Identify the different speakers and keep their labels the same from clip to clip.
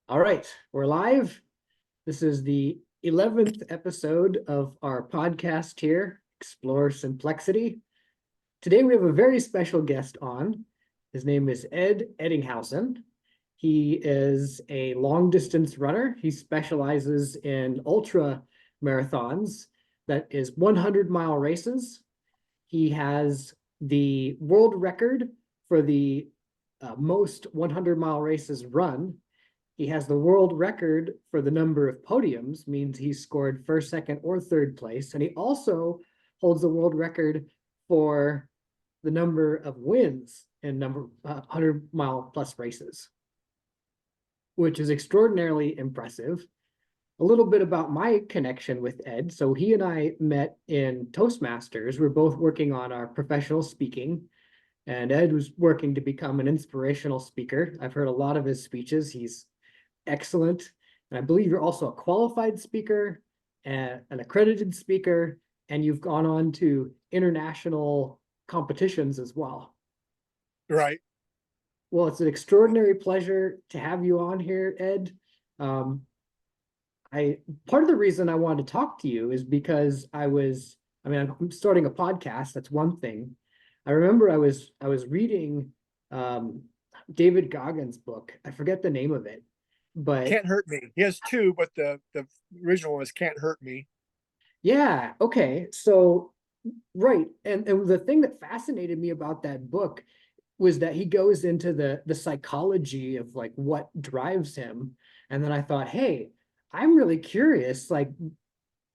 Speaker 1: All right, we're live. This is the 11th episode of our podcast here, Explore Simplexity. Today we have a very special guest on. His name is Ed Eddinghausen. He is a long distance runner. He specializes in ultra marathons, that is 100-mile races. He has the world record for the most 100-mile races run. He has the world record for the number of podiums, means he scored first, second, or third place. And he also holds the world record for the number of wins in 100-mile plus races, which is extraordinarily impressive. A little bit about my connection with Ed. So he and I met in Toastmasters. We're both working on our professional speaking, and Ed was working to become an inspirational speaker. I've heard a lot of his speeches. He's excellent. And I believe you're also a qualified speaker and an accredited speaker, and you've gone on to international competitions as well.
Speaker 2: Right.
Speaker 1: Well, it's an extraordinary pleasure to have you on here, Ed. Um, I Part of the reason I wanted to talk to you is because I'm starting a podcast. That's one thing. I remember I was reading David Goggins' book. I forget the name of it, but
Speaker 2: Can't Hurt Me. He has two, but the original one is Can't Hurt Me.
Speaker 1: yeah, okay. So right. And the thing that fascinated me about that book was that he goes into the psychology of like what drives him. And then I thought, hey, I'm really curious. Like,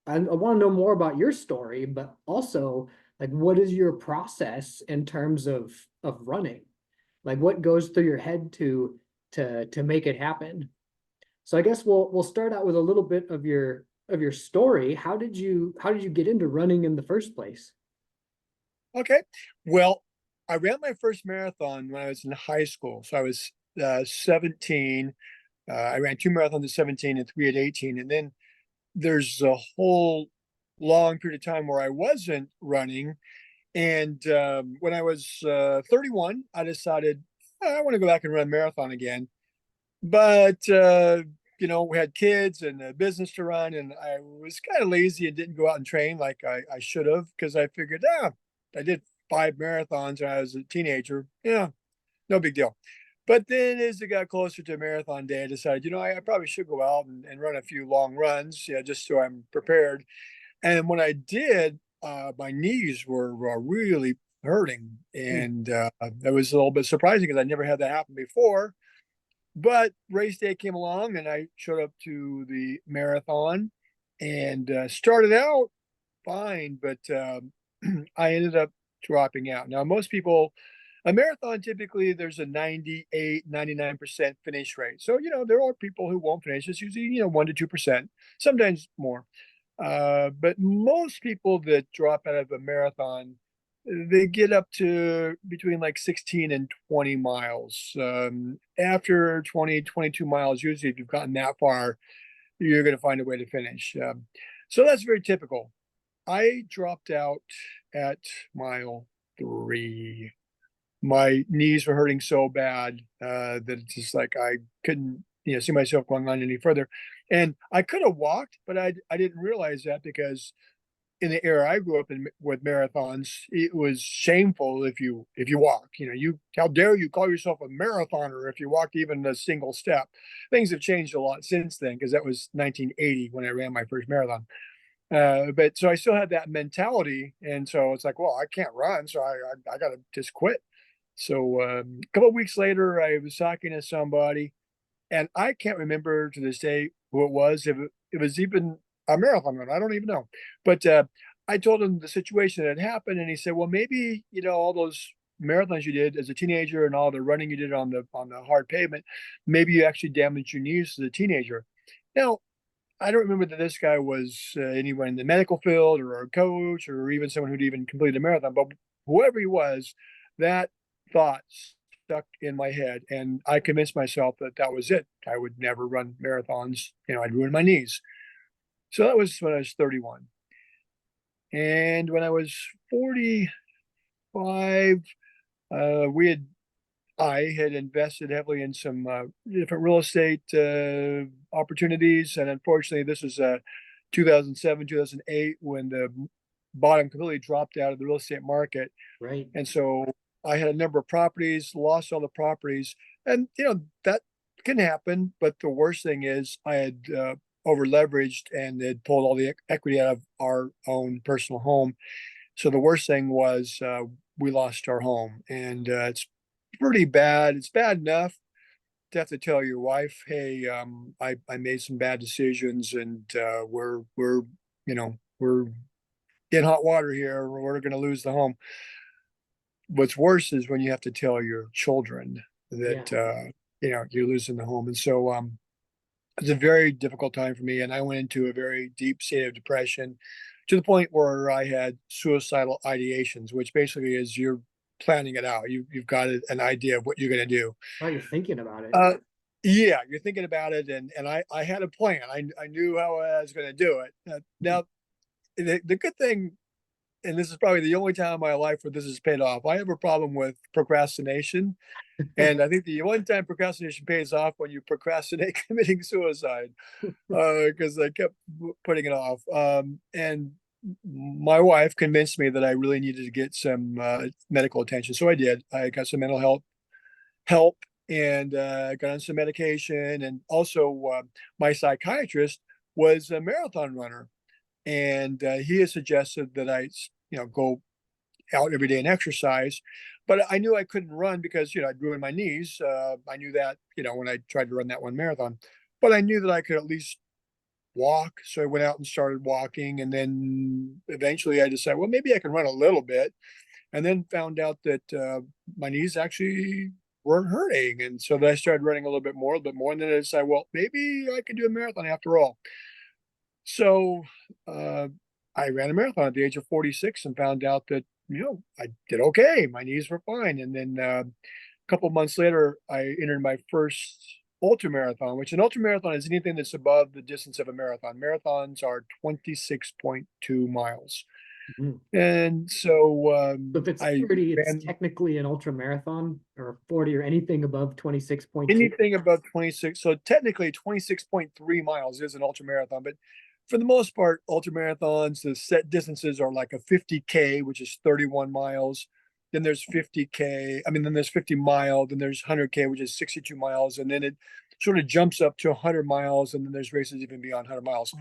Speaker 1: I want to know more about your story, but also like what is your process in terms of running? Like what goes through your head to make it happen? So I guess we'll start out with a little bit of your story. How did you get into running in the first place?
Speaker 2: Okay. Well, I ran my first marathon when I was in high school. So I was 17. I ran two marathons at 17 and three at 18. And then there's a whole long period of time where I wasn't running. And when I was 31, I decided I want to go back and run a marathon again. But we had kids and a business to run, and I was kind of lazy and didn't go out and train like I should have, because I figured, I did 5 marathons when I was a teenager. Yeah, no big deal. But then as it got closer to marathon day, I decided, I probably should go out and run a few long runs, just so I'm prepared. And when I did, my knees were really hurting.
Speaker 1: Hmm.
Speaker 2: And that was a little bit surprising because I never had that happen before. But race day came along, and I showed up to the marathon and started out fine, but I ended up dropping out. Now, most people, a marathon, typically there's a 98, 99% finish rate. So, there are people who won't finish. It's usually, 1 to 2%, sometimes more. But most people that drop out of a marathon, they get up to between like 16 and 20 miles. After 20, 22 miles, usually if you've gotten that far, you're going to find a way to finish. So that's very typical. I dropped out at mile 3. My knees were hurting so bad that it's just like I couldn't, see myself going on any further. And I could have walked, but I didn't realize that, because in the era I grew up in with marathons, it was shameful if you walk. You how dare you call yourself a marathoner if you walk even a single step. Things have changed a lot since then, because that was 1980 when I ran my first marathon. But so I still had that mentality, and so it's like, well, I can't run, so I got to just quit. So a couple of weeks later, I was talking to somebody, and I can't remember to this day who it was. If it was even a marathon run, I don't even know. But I told him the situation that had happened, and he said, "Well, maybe all those marathons you did as a teenager and all the running you did on the hard pavement, maybe you actually damaged your knees as a teenager." Now, I don't remember that this guy was anyone in the medical field or a coach or even someone who'd even completed a marathon, but whoever he was, that thought stuck in my head, and I convinced myself that that was it. I would never run marathons. I'd ruin my knees. So that was when I was 31. And when I was 45, we had I had invested heavily in some different real estate opportunities, and unfortunately, this was 2007, 2008 when the bottom completely dropped out of the real estate market,
Speaker 1: Right.
Speaker 2: and so I had a number of properties, lost all the properties, and that can happen. But the worst thing is I had over leveraged and had pulled all the equity out of our own personal home. So the worst thing was we lost our home, and it's pretty bad. It's bad enough to have to tell your wife, "Hey, I made some bad decisions, and we're in hot water here. We're going to lose the home." What's worse is when you have to tell your children
Speaker 1: Yeah.
Speaker 2: that you're losing the home, and so it's a very difficult time for me, and I went into a very deep state of depression to the point where I had suicidal ideations, which basically is you're planning it out. You've got an idea of what you're going to do.
Speaker 1: Oh, you're thinking about it.
Speaker 2: Uh, yeah, you're thinking about it, and I had a plan. I knew how I was going to do it. Now, the good thing, and this is probably the only time in my life where this has paid off. I have a problem with procrastination, and I think the one time procrastination pays off when you procrastinate committing suicide, because I kept putting it off. And my wife convinced me that I really needed to get some medical attention, so I did. I got some mental health help and got on some medication, and also my psychiatrist was a marathon runner, and he has suggested that I go out every day and exercise. But I knew I couldn't run because I'd ruined my knees. I knew that when I tried to run that one marathon, but I knew that I could at least walk. So I went out and started walking, and then eventually I decided, well, maybe I can run a little bit, and then found out that my knees actually weren't hurting, and so then I started running a little bit more, and then I decided, well, maybe I can do a marathon after all. So uh, I ran a marathon at the age of 46 and found out that I did okay. My knees were fine, and then a couple of months later, I entered my first ultra marathon, which an ultra marathon is anything that's above the distance of a marathon. Marathons are 26.2 miles.
Speaker 1: Mhm.
Speaker 2: And so
Speaker 1: So if it's
Speaker 2: I
Speaker 1: 30, it's
Speaker 2: ran
Speaker 1: technically an ultra marathon, or 40 or anything above 26.2.
Speaker 2: anything above 26. So technically 26.3 miles is an ultra marathon, but for the most part, ultra marathons, the set distances are like a 50K, which is 31 miles. Then there's 50K. I mean, then there's 50 mile. Then there's 100K, which is 62 miles. And then it sort of jumps up to 100 miles. And then there's races even beyond 100 miles.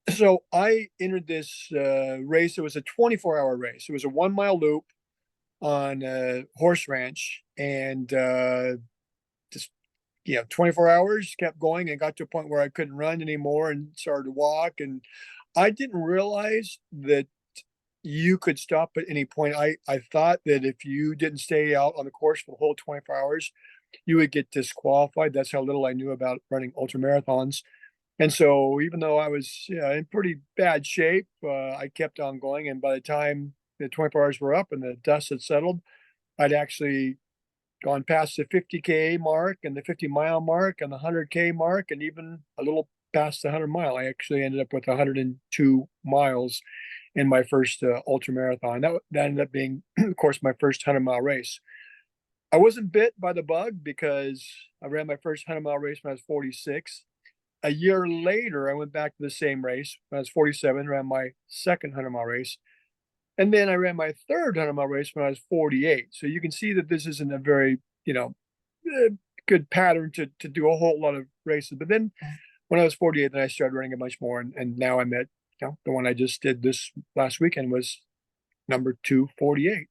Speaker 2: So I entered this race. It was a 24-hour race. It was a 1 mile loop on a horse ranch. And just 24 hours kept going, and got to a point where I couldn't run anymore and started to walk. And I didn't realize that you could stop at any point. I thought that if you didn't stay out on the course for the whole 24 hours, you would get disqualified. That's how little I knew about running ultra marathons. And so even though I was in pretty bad shape, I kept on going. And by the time the 24 hours were up and the dust had settled, I'd actually gone past the 50K mark and the 50 mile mark and the 100K mark, and even a little past the 100 mile. I actually ended up with 102 miles in my first ultra marathon. That ended up being, of course, my first 100 mile race. I wasn't bit by the bug because I ran my first 100 mile race when I was 46. A year later, I went back to the same race when I was 47, ran my second 100 mile race. And then I ran my third 100 mile race when I was 48. So you can see that this isn't a very, uh, good pattern to do a whole lot of races. But then when I was 48, then I started running a bunch more. And now I'm at, the one I just did this last weekend was number 248.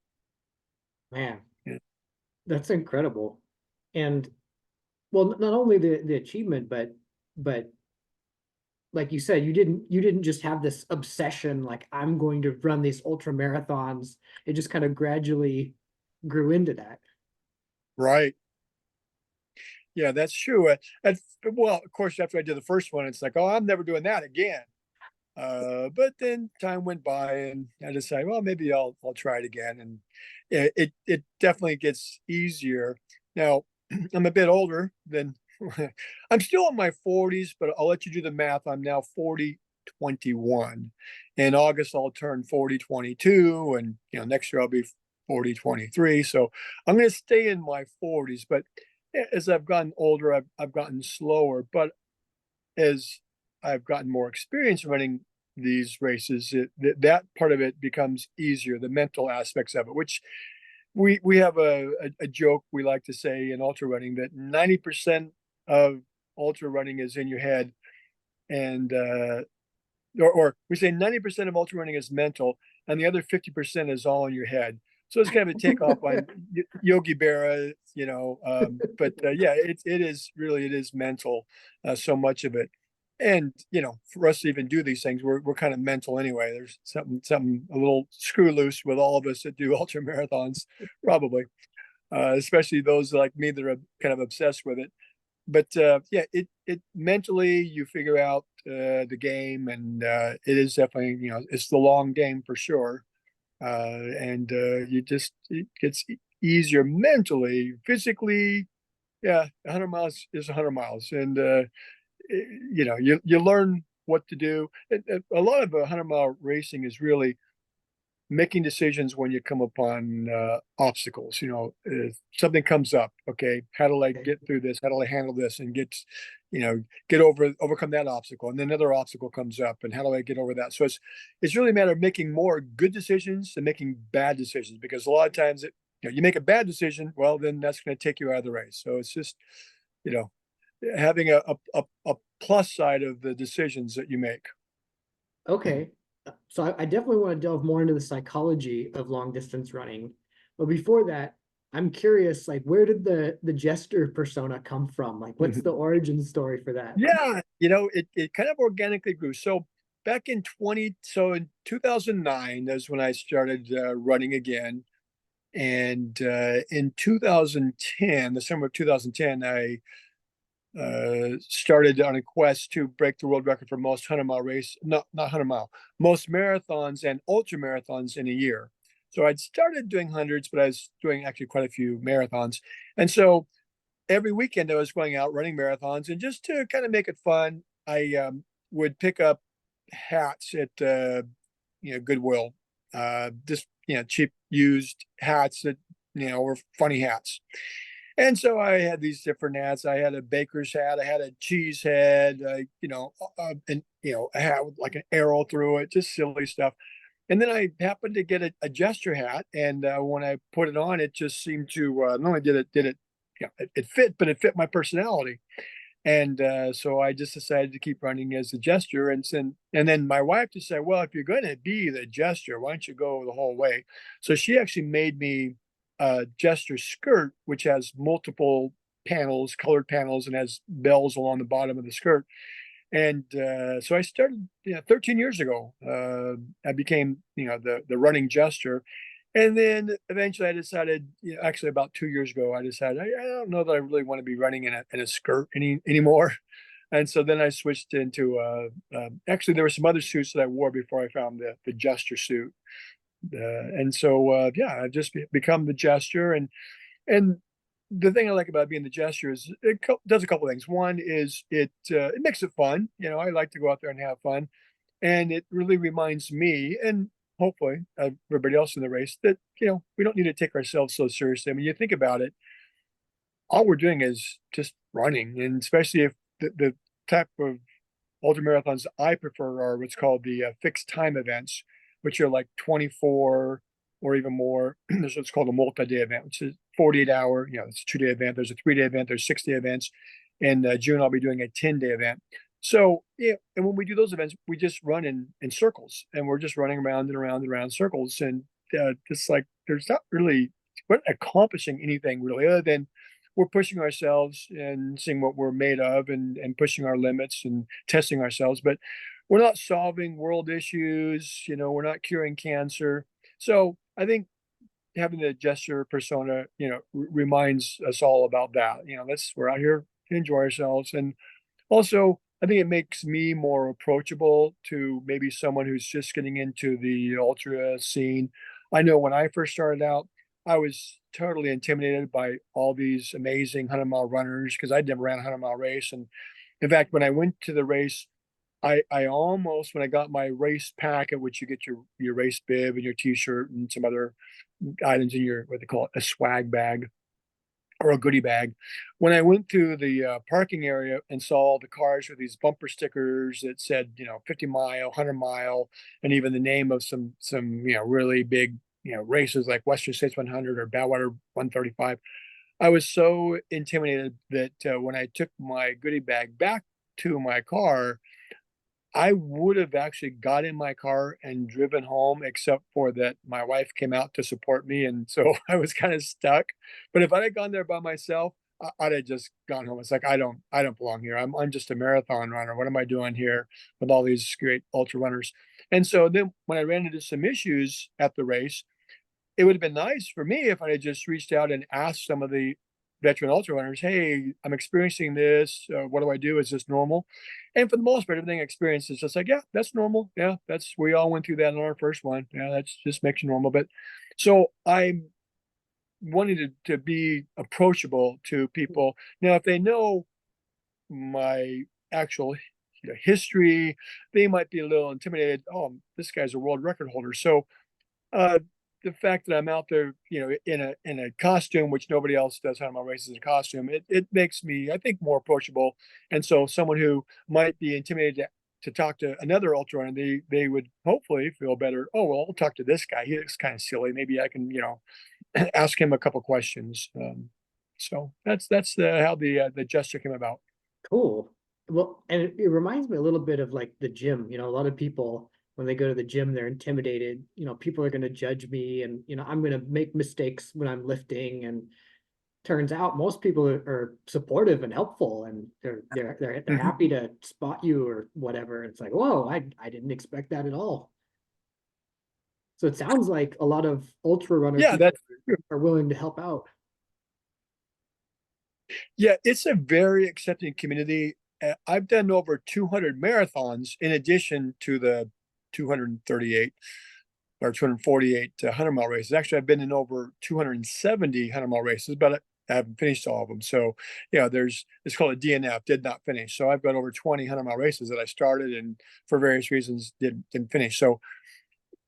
Speaker 1: Man,
Speaker 2: Yeah.
Speaker 1: that's incredible. And well, not only the achievement, but like you said, you didn't just have this obsession, like I'm going to run these ultra marathons. It just kind of gradually grew into that.
Speaker 2: Right. Yeah, that's true. Well, of course, after I did the first one, it's like, oh, I'm never doing that again. But then time went by, and I decided, well, maybe I'll try it again, and it definitely gets easier. Now, I'm a bit older than I'm still in my 40s, but I'll let you do the math. I'm now 40-21. In August, I'll turn 40-22, and next year I'll be 40, 23. So I'm going to stay in my 40s. But as I've gotten older, I've gotten slower. But as I've gotten more experience running these races, that part of it becomes easier, the mental aspects of it, which we have a joke we like to say in ultra running that 90% of ultra running is in your head, and or we say 90% of ultra running is mental, and the other 50% is all in your head. So it's kind of a takeoff on Yogi Berra, but yeah, it is really, it is mental, so much of it. And for us to even do these things, we're kind of mental anyway. There's something a little screw loose with all of us that do ultra marathons, probably, especially those like me that are kind of obsessed with it. But yeah, it mentally you figure out the game, and it is definitely, it's the long game for sure. And it gets easier mentally. Physically, yeah, 100 miles is 100 miles, and you learn what to do. A lot of 100-mile racing is really making decisions when you come upon obstacles. If something comes up, okay, how do I get through this? How do I handle this and overcome that obstacle? And then another obstacle comes up, and how do I get over that? So it's really a matter of making more good decisions than making bad decisions, because a lot of times you make a bad decision, well, then that's going to take you out of the race. So it's just, you know, having a plus side of the decisions that you make.
Speaker 1: Okay. So I definitely want to delve more into the psychology of long distance running. But before that, I'm curious, like, where did the Jester persona come from? Like, what's the origin story for that?
Speaker 2: Yeah, it kind of organically grew. So back in 2009, that's when I started running again. And in 2010, the summer of 2010, I started on a quest to break the world record for most 100-mile race, not 100-mile, most marathons and ultra marathons in a year. So I'd started doing hundreds, but I was doing actually quite a few marathons. And so every weekend I was going out running marathons, and just to kind of make it fun, I would pick up hats at Goodwill, just cheap used hats that were funny hats. And so I had these different hats. I had a baker's hat, I had a cheese head, and a hat with like an arrow through it, just silly stuff. And then I happened to get a Jester hat, and when I put it on, it just seemed to not only did it, it fit, but it fit my personality. And so I just decided to keep running as the Jester. And then my wife just said, well, if you're going to be the Jester, why don't you go the whole way? So she actually made me a Jester skirt, which has multiple panels, colored panels, and has bells along the bottom of the skirt. And so I started 13 years ago. I became the running Jester. And then eventually I decided, actually about 2 years ago, I decided I don't know that I really want to be running in a skirt anymore. And so then I switched into actually there were some other suits that I wore before I found the Jester suit. And so yeah, I've just become the Jester. And the thing I like about being the Jester is it does a couple of things. One is it makes it fun. I like to go out there and have fun, and it really reminds me, and hopefully everybody else in the race, that we don't need to take ourselves so seriously. I mean, you think about it, all we're doing is just running, and especially if the type of ultra marathons I prefer are what's called the fixed time events, which are like 24 or even more. There's what's called a multi-day event, which is 48-hour. It's a 2-day event. There's a 3-day event. There's 6-day events. In June, I'll be doing a 10-day event. So yeah, and when we do those events, we just run in circles, and we're just running around and around and around circles, and just like there's not really we're not accomplishing anything really, other than we're pushing ourselves and seeing what we're made of, and pushing our limits and testing ourselves. But we're not solving world issues. We're not curing cancer. So I think having the Jester persona, reminds us all about that. We're out here to enjoy ourselves. And also, I think it makes me more approachable to maybe someone who's just getting into the ultra scene. I know when I first started out, I was totally intimidated by all these amazing 100-mile runners, because I'd never ran a 100-mile race. And in fact, when I went to the race, I almost, when I got my race packet, which you get your race bib and your t-shirt and some other items in your, what they call it, a swag bag or a goodie bag. When I went through the parking area and saw the cars with these bumper stickers that said, 50 mile, 100 mile, and even the name of some really big races like Western States 100 or Badwater 135, I was so intimidated that when I took my goodie bag back to my car, I would have actually got in my car and driven home, except for that my wife came out to support me, and so I was kind of stuck. But if I had gone there by myself, I'd have just gone home. It's like I don't belong here. I'm just a marathon runner. What am I doing here with all these great ultra runners? And so then when I ran into some issues at the race, it would have been nice for me if I had just reached out and asked some of the veteran ultra runners, "Hey, I'm experiencing this. What do I do? Is this normal?" And for the most part, everything I experienced is just like, "Yeah, that's normal. Yeah, that's we all went through that in our first one. Yeah, that's just makes you normal." But so I wanted to be approachable to people. Now, if they know my actual history, they might be a little intimidated. Oh, this guy's a world record holder. So uh, the fact that I'm out there, in a costume, which nobody else does 100 mile races in a costume, it makes me, I think, more approachable. And so someone who might be intimidated to talk to another ultra runner, they would hopefully feel better. Oh, well, I'll talk to this guy. He looks kind of silly. Maybe I can, ask him a couple questions. So that's how the Jester came about.
Speaker 1: Cool. Well, and it reminds me a little bit of like the gym. A lot of people when they go to the gym, they're intimidated. People are going to judge me, and I'm going to make mistakes when I'm lifting. And turns out most people are supportive and helpful, and they're
Speaker 2: Mhm.
Speaker 1: happy to spot you or whatever. It's like, whoa, I didn't expect that at all. So it sounds like a lot of ultra runner
Speaker 2: Yeah,
Speaker 1: people
Speaker 2: that's
Speaker 1: are willing to help out.
Speaker 2: yeah, it's a very accepting community. I've done over 200 marathons in addition to the 238 or 248 100 mile races. Actually, I've been in over 270 100 mile races, but I haven't finished all of them. So, it's called a DNF, did not finish. So I've got over 20 100 mile races that I started and for various reasons didn't finish. So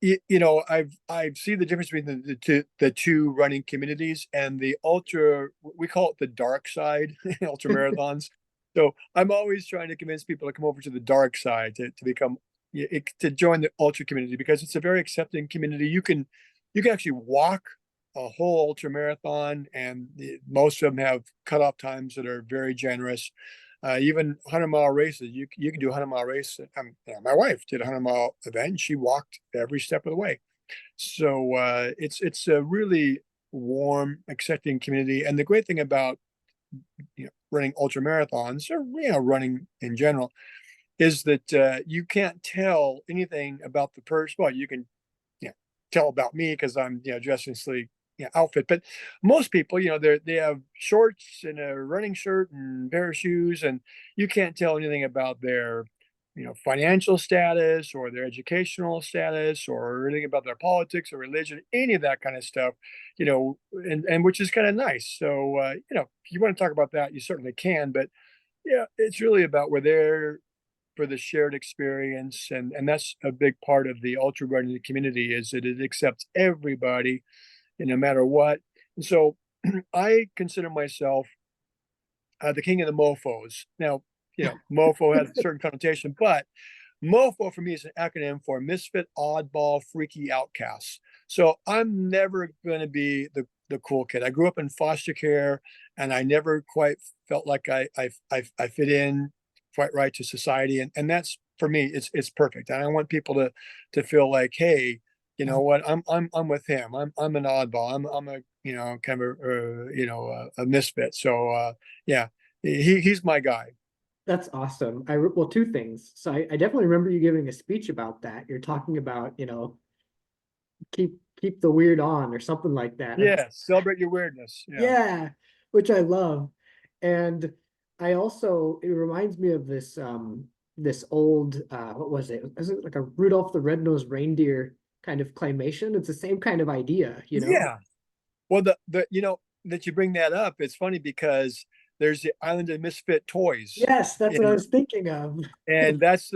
Speaker 2: I've seen the difference between the two running communities and the ultra. We call it the dark side, ultra marathons. So I'm always trying to convince people to come over to the dark side to become to join the ultra community because it's a very accepting community. You can actually walk a whole ultra marathon, and most of them have cutoff times that are very generous. Even 100 mile races, you can do a 100 mile race. My wife did a 100 mile event. And she walked every step of the way. So it's a really warm, accepting community. And the great thing about running ultra marathons or running in general is that you can't tell anything about the person. Well, you can tell about me because I'm dressed in sleek outfit. But most people, they have shorts and a running shirt and pair of shoes, and you can't tell anything about their financial status or their educational status or anything about their politics or religion, any of that kind of stuff. And which is kind of nice. So if you want to talk about that, you certainly can. But yeah, it's really about where they're for the shared experience, and that's a big part of the ultra running community is that it accepts everybody, no matter what. And so I consider myself the king of the mofos. Now, mofo has a certain connotation, but mofo for me is an acronym for misfit, oddball, freaky outcasts. So I'm never going to be the cool kid. I grew up in foster care, and I never quite felt like I fit in quite right to society, and that's for me. It's perfect. And I want people to feel like, hey, you know what? I'm with him. I'm an oddball. I'm a kind of a misfit. So yeah, he's my guy.
Speaker 1: That's awesome. Well, two things. So I definitely remember you giving a speech about that. You're talking about, keep the weird on or something like that.
Speaker 2: Yeah, celebrate your weirdness. Yeah.
Speaker 1: Yeah, which I love. And I also it reminds me of this old what was it? Was it like a Rudolph the Red-Nosed Reindeer kind of claymation? It's the same kind of idea, you know?
Speaker 2: Yeah. Well, the that you bring that up, it's funny because there's the Island of Misfit Toys.
Speaker 1: Yes, that's what I
Speaker 2: And
Speaker 1: was thinking of.
Speaker 2: that's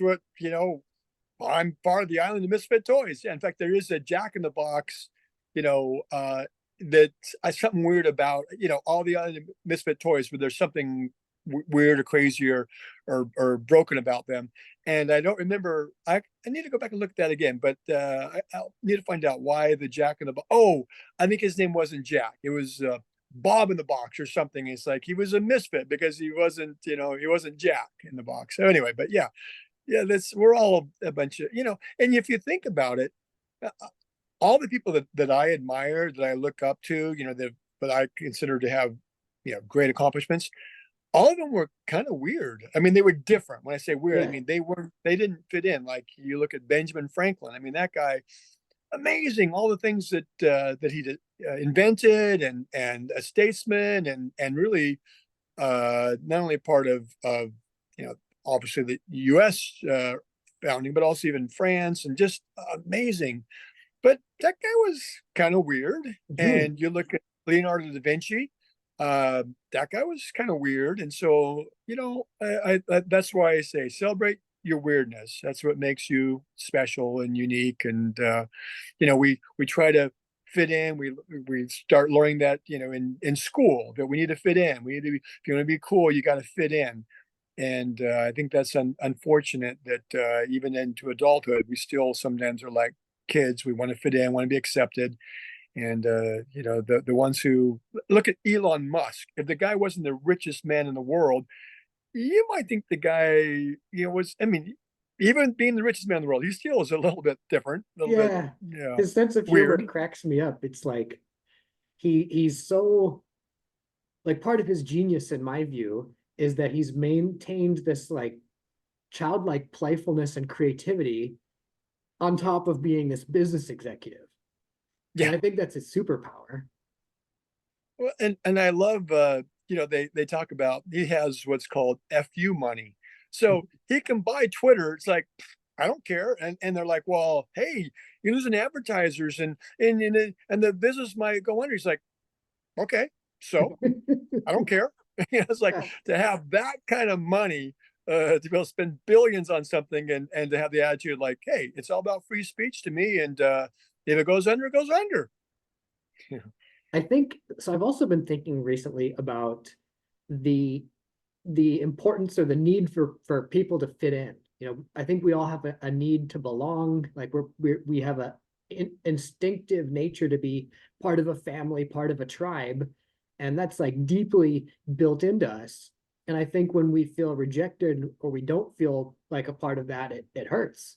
Speaker 2: what, I'm part of the Island of Misfit Toys. Yeah, in fact, there is a Jack in the Box, you know, that something weird about, all the Island of Misfit Toys, where there's something weird or crazy or broken about them. And I don't remember. I need to go back and look at that again, but I'll need to find out why the Jack in the Box. Oh, I think his name wasn't Jack. It was Bob in the Box or something. It's like he was a misfit because he wasn't, he wasn't Jack in the Box. So anyway, but yeah, we're all a bunch of, and if you think about it, uh, all the people that I admire, that I look up to, that I consider to have, great accomplishments, all of them were kind of weird. I mean, they were different. When I say weird, I
Speaker 1: Yeah.
Speaker 2: mean, they didn't fit in. Like you look at Benjamin Franklin. I mean, that guy, amazing, all the things that he did, invented, and a statesman, and really not only part of you know obviously the U.S. Founding, but also even France, and just amazing. But that guy was kind of weird.
Speaker 1: Mhm.
Speaker 2: And you look at Leonardo da Vinci, that guy was kind of weird. And so, that's why I say celebrate your weirdness. That's what makes you special and unique. And we try to fit in. We start learning that, in school, that we need to fit in. We need to be, if you want to be cool, you got to fit in. And I think that's unfortunate that even into adulthood, we still sometimes are like kids. We want to fit in, want to be accepted. And the ones who look at Elon Musk, if the guy wasn't the richest man in the world, you might think the guy, was, I mean, even being the richest man in the world, he still is a little bit different, a little bit,
Speaker 1: Yeah. His sense of humor
Speaker 2: weird.
Speaker 1: cracks me up. It's like he's so like part of his genius, in my view, is that he's maintained this like childlike playfulness and creativity on top of being this business executive. And
Speaker 2: Yeah.
Speaker 1: I think that's his superpower.
Speaker 2: Well, and I love, they talk about, he has what's called FU money. So he can buy Twitter. It's like, I don't care. And they're like, well, hey, you're losing advertisers, and the business might go under. He's like, okay, so I don't care. It's like, to have that kind of money, to be able to spend billions on something, and to have the attitude like, hey, it's all about free speech to me. And if it goes under, it goes under.
Speaker 1: I think so. I've also been thinking recently about the the importance or the need for people to fit in. I think we all have a need to belong. Like we have a instinctive nature to be part of a family, part of a tribe, and that's like deeply built into us. And I think when we feel rejected or we don't feel like a part of that, it hurts.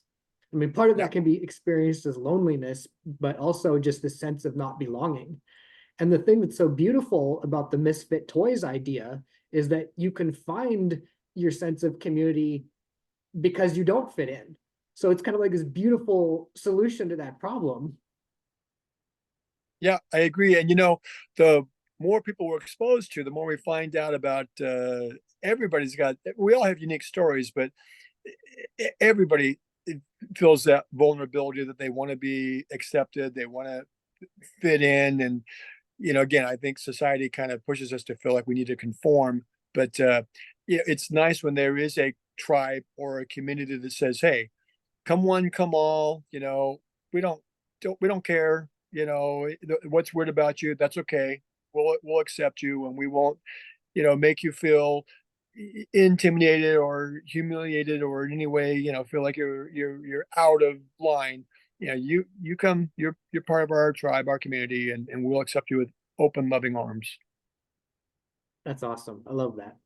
Speaker 1: I mean, part of
Speaker 2: Yeah.
Speaker 1: that can be experienced as loneliness, but also just the sense of not belonging. And the thing that's so beautiful about the Misfit Toys idea is that you can find your sense of community because you don't fit in. So it's kind of like this beautiful solution to that problem.
Speaker 2: Yeah, I agree. And the more people we're exposed to, the more we find out about, we all have unique stories, but everybody feels that vulnerability, that they want to be accepted, they want to fit in. And, again, I think society kind of pushes us to feel like we need to conform. But it's nice when there is a tribe or a community that says, hey, come one, come all, we don't care, what's weird about you, that's okay. We'll accept you, and we won't, make you feel intimidated or humiliated, or in any way, feel like you're out of line. You come, you're part of our tribe, our community, and we'll accept you with open, loving arms.
Speaker 1: That's awesome. I love that.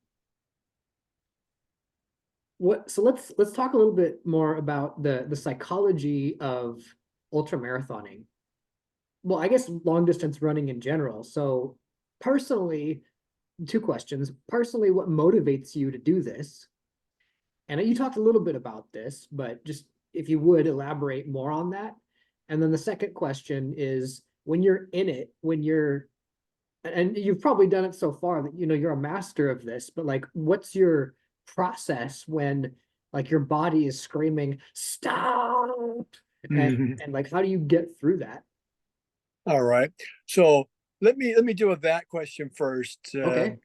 Speaker 1: So let's talk a little bit more about the psychology of ultra marathoning. Well, I guess long distance running in general. So personally, two questions. Personally, what motivates you to do this? And you talked a little bit about this, but just if you would elaborate more on that. And then the second question is when you're in it, and you've probably done it so far that you're a master of this, but like what's your process when like your body is screaming, stop? And
Speaker 2: Mhm.
Speaker 1: and like how do you get through that?
Speaker 2: All right. So let me deal with that question first.
Speaker 1: Okay.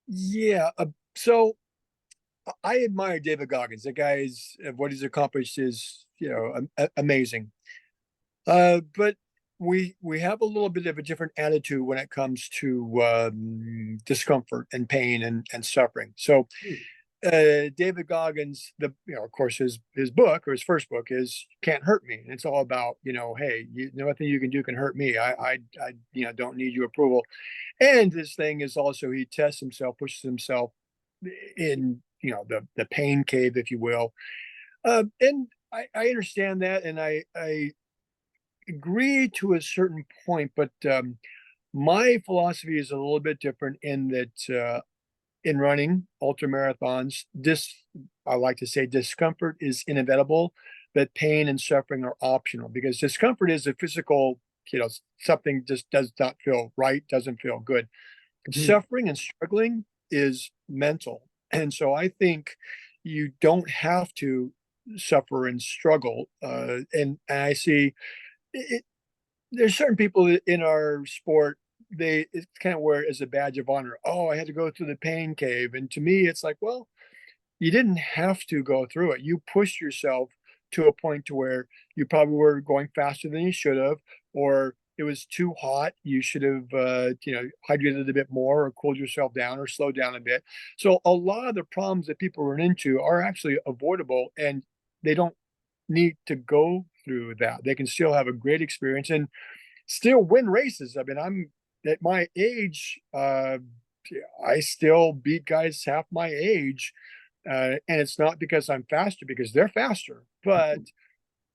Speaker 2: Yeah. So I admire David Goggins. The guy's what he's accomplished is, amazing. But we have a little bit of a different attitude when it comes to discomfort and pain and suffering. So
Speaker 1: Hmm.
Speaker 2: David Goggins, of course, his book or his first book is "Can't Hurt Me," and it's all about, hey, nothing you can do can hurt me. I don't need your approval. And his thing is also he tests himself, pushes himself in, the pain cave, if you will. And I understand that, and I agree to a certain point, but my philosophy is a little bit different in that in running ultra marathons, I like to say discomfort is inevitable, but pain and suffering are optional because discomfort is a physical, something just does not feel right, doesn't feel good.
Speaker 1: Mhm.
Speaker 2: Suffering and struggling is mental. And so I think you don't have to suffer and struggle. And I see it, there's certain people in our sport, it's kind of wear it as a badge of honor. Oh, I had to go through the pain cave. And to me, it's like, well, you didn't have to go through it. You pushed yourself to a point to where you probably were going faster than you should have, or it was too hot. You should have, hydrated a bit more, or cooled yourself down, or slowed down a bit. So a lot of the problems that people run into are actually avoidable, and they don't need to go through that. They can still have a great experience and still win races. I mean, I'm at my age, I still beat guys half my age, and it's not because I'm faster, because they're faster, but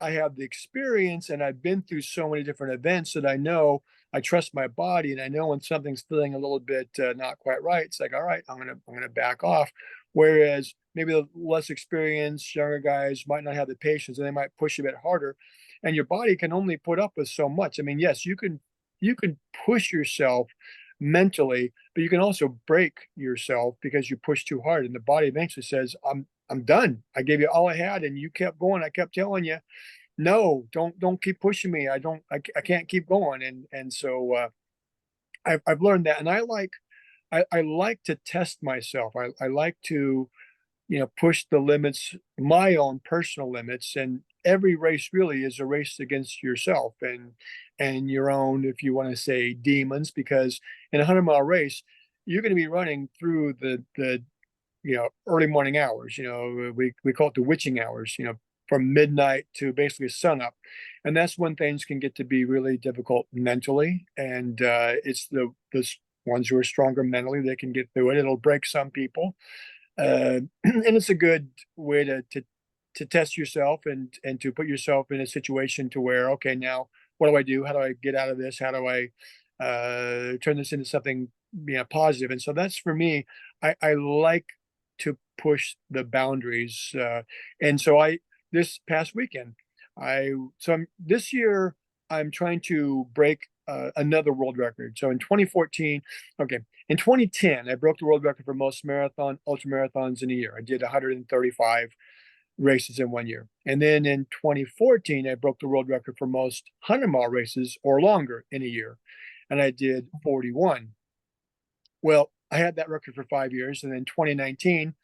Speaker 2: I have the experience and I've been through so many different events that I know I trust my body and I know when something's feeling a little bit not quite right. It's like, all right, I'm gonna back off. Whereas maybe the less experienced younger guys might not have the patience and they might push a bit harder, and your body can only put up with so much. I mean, yes, you can push yourself mentally, but you can also break yourself because you push too hard, and the body eventually says, I'm done. I gave you all I had, and you kept going. I kept telling you, no, don't keep pushing me. I can't keep going. And so I've learned that, and I like to test myself. I like to, push the limits, my own personal limits, and every race really is a race against yourself and your own, if you want to say, demons, because in a 100-mile race, you're going to be running through the early morning hours. We call it the witching hours, from midnight to basically sunup. And that's when things can get to be really difficult mentally. And it's the ones who are stronger mentally, they can get through it. It'll break some people. And it's a good way to test yourself and to put yourself in a situation to where, okay, now what do I do? How do I get out of this? How do I turn this into something, positive? And so that's for me. I like to push the boundaries. And so this past weekend, this year I'm trying to break another world record. So in 2014, okay, in 2010, I broke the world record for most ultra marathons in a year. I did 135 races in one year. And then in 2014, I broke the world record for most 100-mile races or longer in a year. And I did 41. Well, I had that record for 5 years. And then 2019,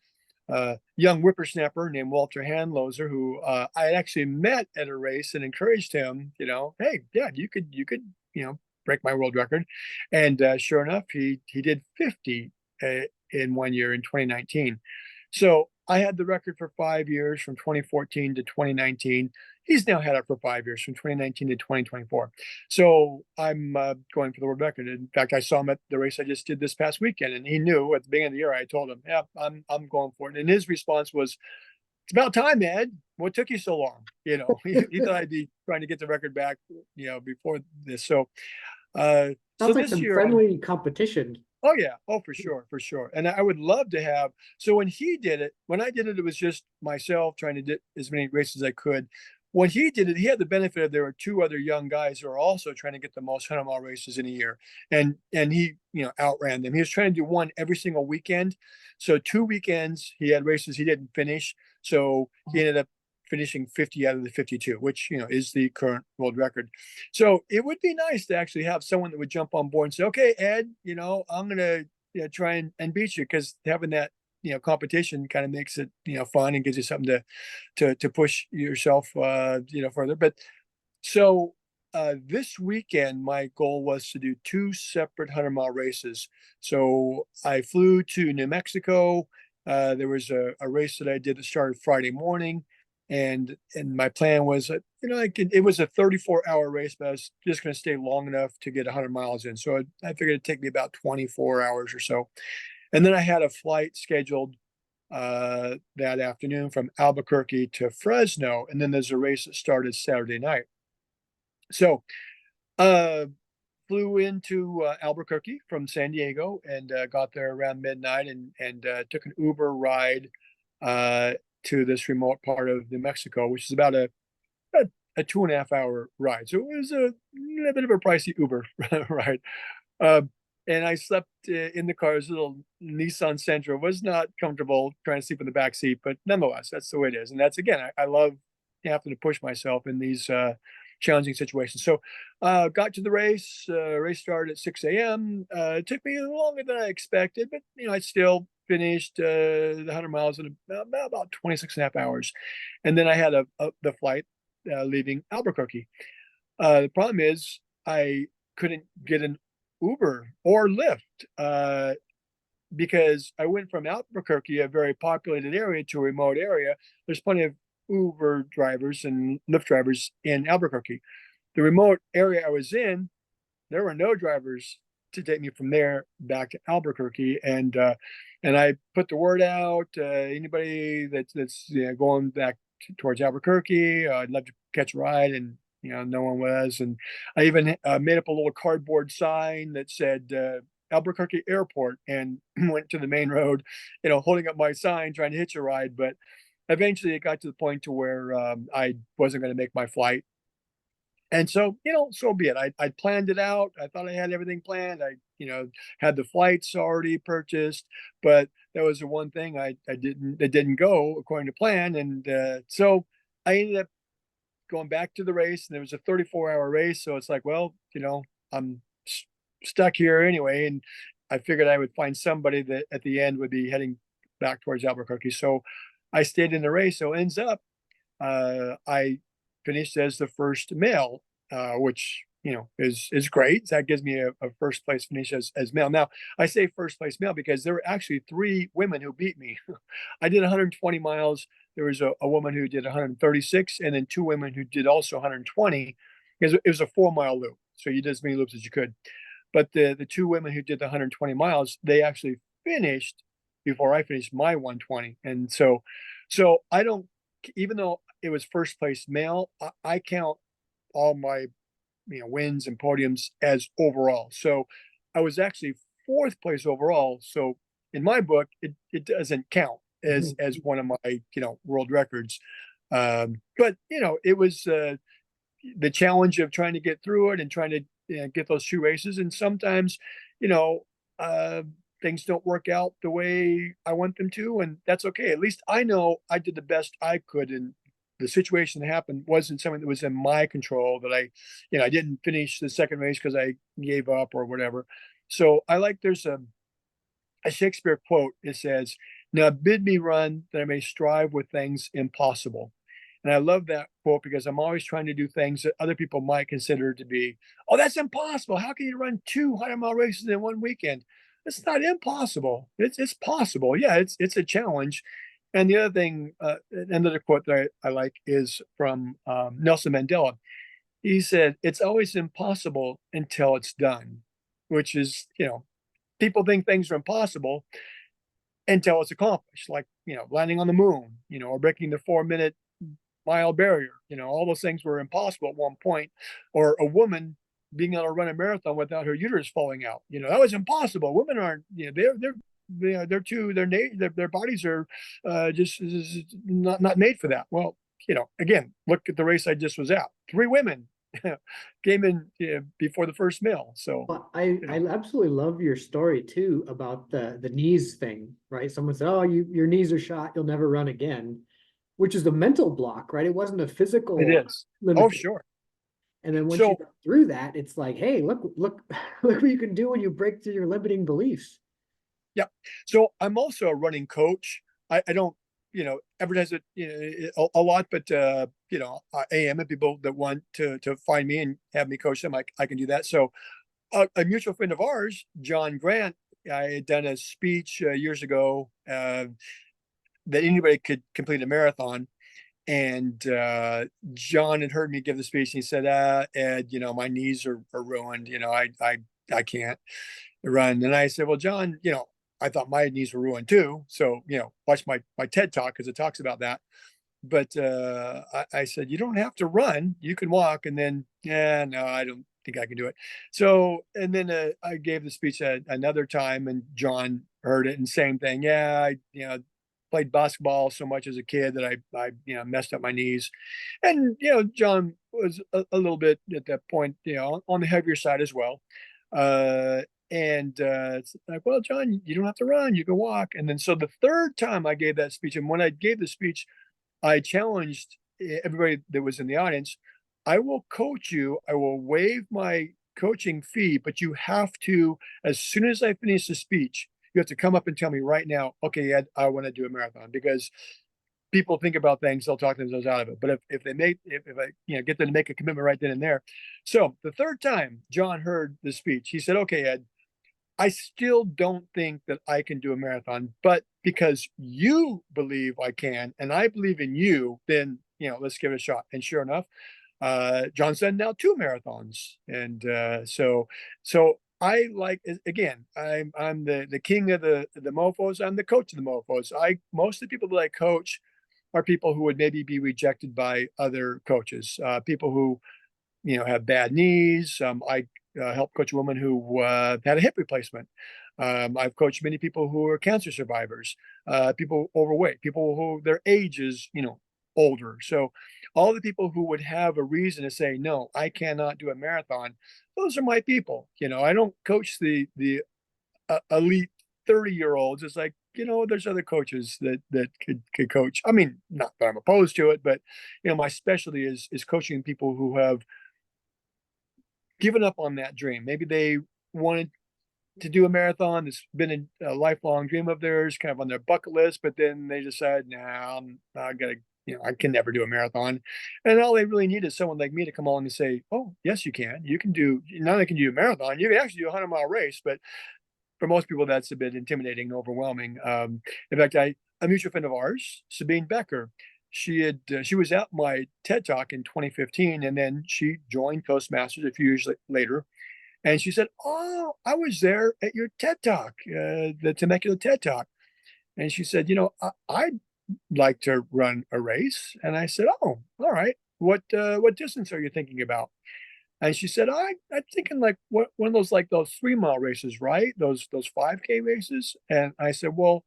Speaker 2: young whippersnapper named Walter Handloser, who I had actually met at a race and encouraged him, hey, yeah, you could, break my world record. And sure enough, he did 50 in one year in 2019. So I had the record for 5 years from 2014 to 2019. He's now had it for 5 years from 2019 to 2024. So I'm going for the world record. In fact, I saw him at the race I just did this past weekend, and he knew at the beginning of the year. I told him, "Yeah, I'm going for it." And his response was, "It's about time, Ed. What took you so long?" He thought I'd be trying to get the record back, before this. So
Speaker 1: Sounds like
Speaker 2: this
Speaker 1: some
Speaker 2: year
Speaker 1: friendly competition.
Speaker 2: Oh yeah. Oh, for sure, for sure. And I would love to have. So when I did it, it was just myself trying to do as many races as I could. When he did it, he had the benefit of there were two other young guys who are also trying to get the most 100-mile races in a year, and he outran them. He was trying to do one every single weekend. So 2 weekends he had races he didn't finish. So he ended up finishing 50 out of the 52, which is the current world record. So it would be nice to actually have someone that would jump on board and say, okay, Ed, I'm going to try and beat you, because having that competition kind of makes it fun and gives you something to push yourself further. But so this weekend, my goal was to do two separate 100-mile races. So I flew to New Mexico. There was a race that I did that started Friday morning, and my plan was, it was a 34-hour race, but I was just going to stay long enough to get 100 miles in. So I figured it'd take me about 24 hours or so. And then I had a flight scheduled that afternoon from Albuquerque to Fresno, and then there's a race that started Saturday night. So uh flew into Albuquerque from San Diego, and got there around midnight, and took an Uber ride uh to this remote part of New Mexico, which is about a 2.5 hour ride. So it was a bit of a pricey Uber ride. Um, and I slept in the car. This little Nissan Sentra. Was not comfortable trying to sleep in the back seat, but nonetheless, that's the way it is. And that's, again, I love having to push myself in these challenging situations. So got to the race. Race started at 6 a.m. It took me longer than I expected, but I still finished the 100 miles in about 26 and a half hours. And then I had the flight leaving Albuquerque. The problem is I couldn't get an Uber or Lyft because I went from Albuquerque, a very populated area, to a remote area. There's plenty of Uber drivers and Lyft drivers in Albuquerque. The remote area I was in, there were no drivers to take me from there back to Albuquerque, and I put the word out. Anybody that's going back towards Albuquerque, I'd love to catch a ride, and no one was. And I even made up a little cardboard sign that said Albuquerque Airport, and went to the main road, holding up my sign, trying to hitch a ride. But eventually, it got to the point to where I wasn't going to make my flight. And so, so be it. I planned it out. I thought I had everything planned. I, had the flights already purchased, but that was the one thing it didn't go according to plan. And so I ended up going back to the race, and there was a 34-hour race. So it's like, well, I'm stuck here anyway. And I figured I would find somebody that at the end would be heading back towards Albuquerque. So I stayed in the race. So it ends up, I finished as the first male, which is great. That gives me a first place finish as male. Now I say first place male because there were actually three women who beat me. I did 120 miles. There was a woman who did 136, and then two women who did also 120, because it was a 4-mile loop. So you did as many loops as you could. But the two women who did the 120 miles, they actually finished before I finished my 120. And so I don't, even though it was first place male, I count all my wins and podiums as overall. So I was actually fourth place overall. So in my book, it doesn't count as one of my world records. But it was the challenge of trying to get through it and trying to get those two races. And sometimes uh, things don't work out the way I want them to, and that's okay. At least I know I did the best I could, and the situation that happened wasn't something that was in my control, that I didn't finish the second race because I gave up or whatever. So there's a Shakespeare quote. It says, "Now bid me run that I may strive with things impossible." And I love that quote because I'm always trying to do things that other people might consider to be, oh, that's impossible. How can you run 200-mile races in one weekend? It's not impossible. It's possible. Yeah, it's a challenge. And the other thing, another quote that I like is from Nelson Mandela. He said, "It's always impossible until it's done," which is, people think things are impossible until it's accomplished, like, landing on the moon, or breaking the 4-minute mile barrier. All those things were impossible at one point. Or a woman being able to run a marathon without her uterus falling out. That was impossible. Women aren't, their bodies are just not made for that. Well, again, look at the race I just was at. 3 women came in before the first male. So
Speaker 1: Well, I absolutely love your story too about the knees thing, right? Someone said, "Oh, your knees are shot, you'll never run again," which is a mental block, right? It wasn't a
Speaker 2: it
Speaker 1: physical
Speaker 2: is. Oh,
Speaker 1: limitation.
Speaker 2: sure.
Speaker 1: And then once you
Speaker 2: So
Speaker 1: go through that, it's like, hey, look what you can do when you break through your limiting beliefs.
Speaker 2: So I'm also a running coach. I don't, advertise it, a lot, but I am, and people that want to find me and have me coach them, I can do that. So a mutual friend of ours, John Grant, I had done a speech years ago that anybody could complete a marathon. And John had heard me give the speech, and he said, Ed, my knees are ruined. I can't run. And I said, well, John, I thought my knees were ruined too. So, watch my TED talk because it talks about that. But I said, you don't have to run. You can walk. And then, yeah, no, I don't think I can do it. So, and then I gave the speech another time, and John heard it, and same thing. Yeah, played basketball so much as a kid that I messed up my knees. And, John was a little bit at that point, on the heavier side as well. Uh, and it's like, well, John, you don't have to run, you can walk. And then so the third time I gave that speech, and when I gave the speech, I challenged everybody that was in the audience. I will coach you. I will waive my coaching fee, but you have to, as soon as I finish the speech, you have to come up and tell me right now, okay, Ed, I want to do a marathon. Because people think about things, they'll talk themselves out of it. But if I get them to make a commitment right then and there. So the third time John heard the speech, he said, okay, Ed, I still don't think that I can do a marathon, but because you believe I can and I believe in you, then let's give it a shot. And sure enough, John's done now 2 marathons. And so I like, again, I'm the king of the mofos. I'm the coach of the mofos. Most of the people that I coach are people who would maybe be rejected by other coaches, people who have bad knees. I helped coach a woman who had a hip replacement. I've coached many people who are cancer survivors, people overweight, people who their age is, older. So all the people who would have a reason to say, no, I cannot do a marathon, those are my people. I don't coach the elite 30-year-olds. It's like, there's other coaches that could coach. I mean, not that I'm opposed to it, but my specialty is coaching people who have given up on that dream. Maybe they wanted to do a marathon. It's been a lifelong dream of theirs, kind of on their bucket list, but then they decide, nah, I gotta, I can never do a marathon. And all they really need is someone like me to come along and say, oh, yes, you can. You can do, not only can you do a marathon, you can actually do a 100-mile race. But for most people, that's a bit intimidating, overwhelming. In fact, a mutual friend of ours, Sabine Becker, she was at my TED Talk in 2015, and then she joined Toastmasters a few years later. And she said, oh, I was there at your TED Talk, the Temecula TED Talk. And she said, I'd like to run a race. And I said, oh, all right. What distance are you thinking about? And she said, I'm thinking like one of those, like those 3-mile races, right? Those 5K races. And I said, well,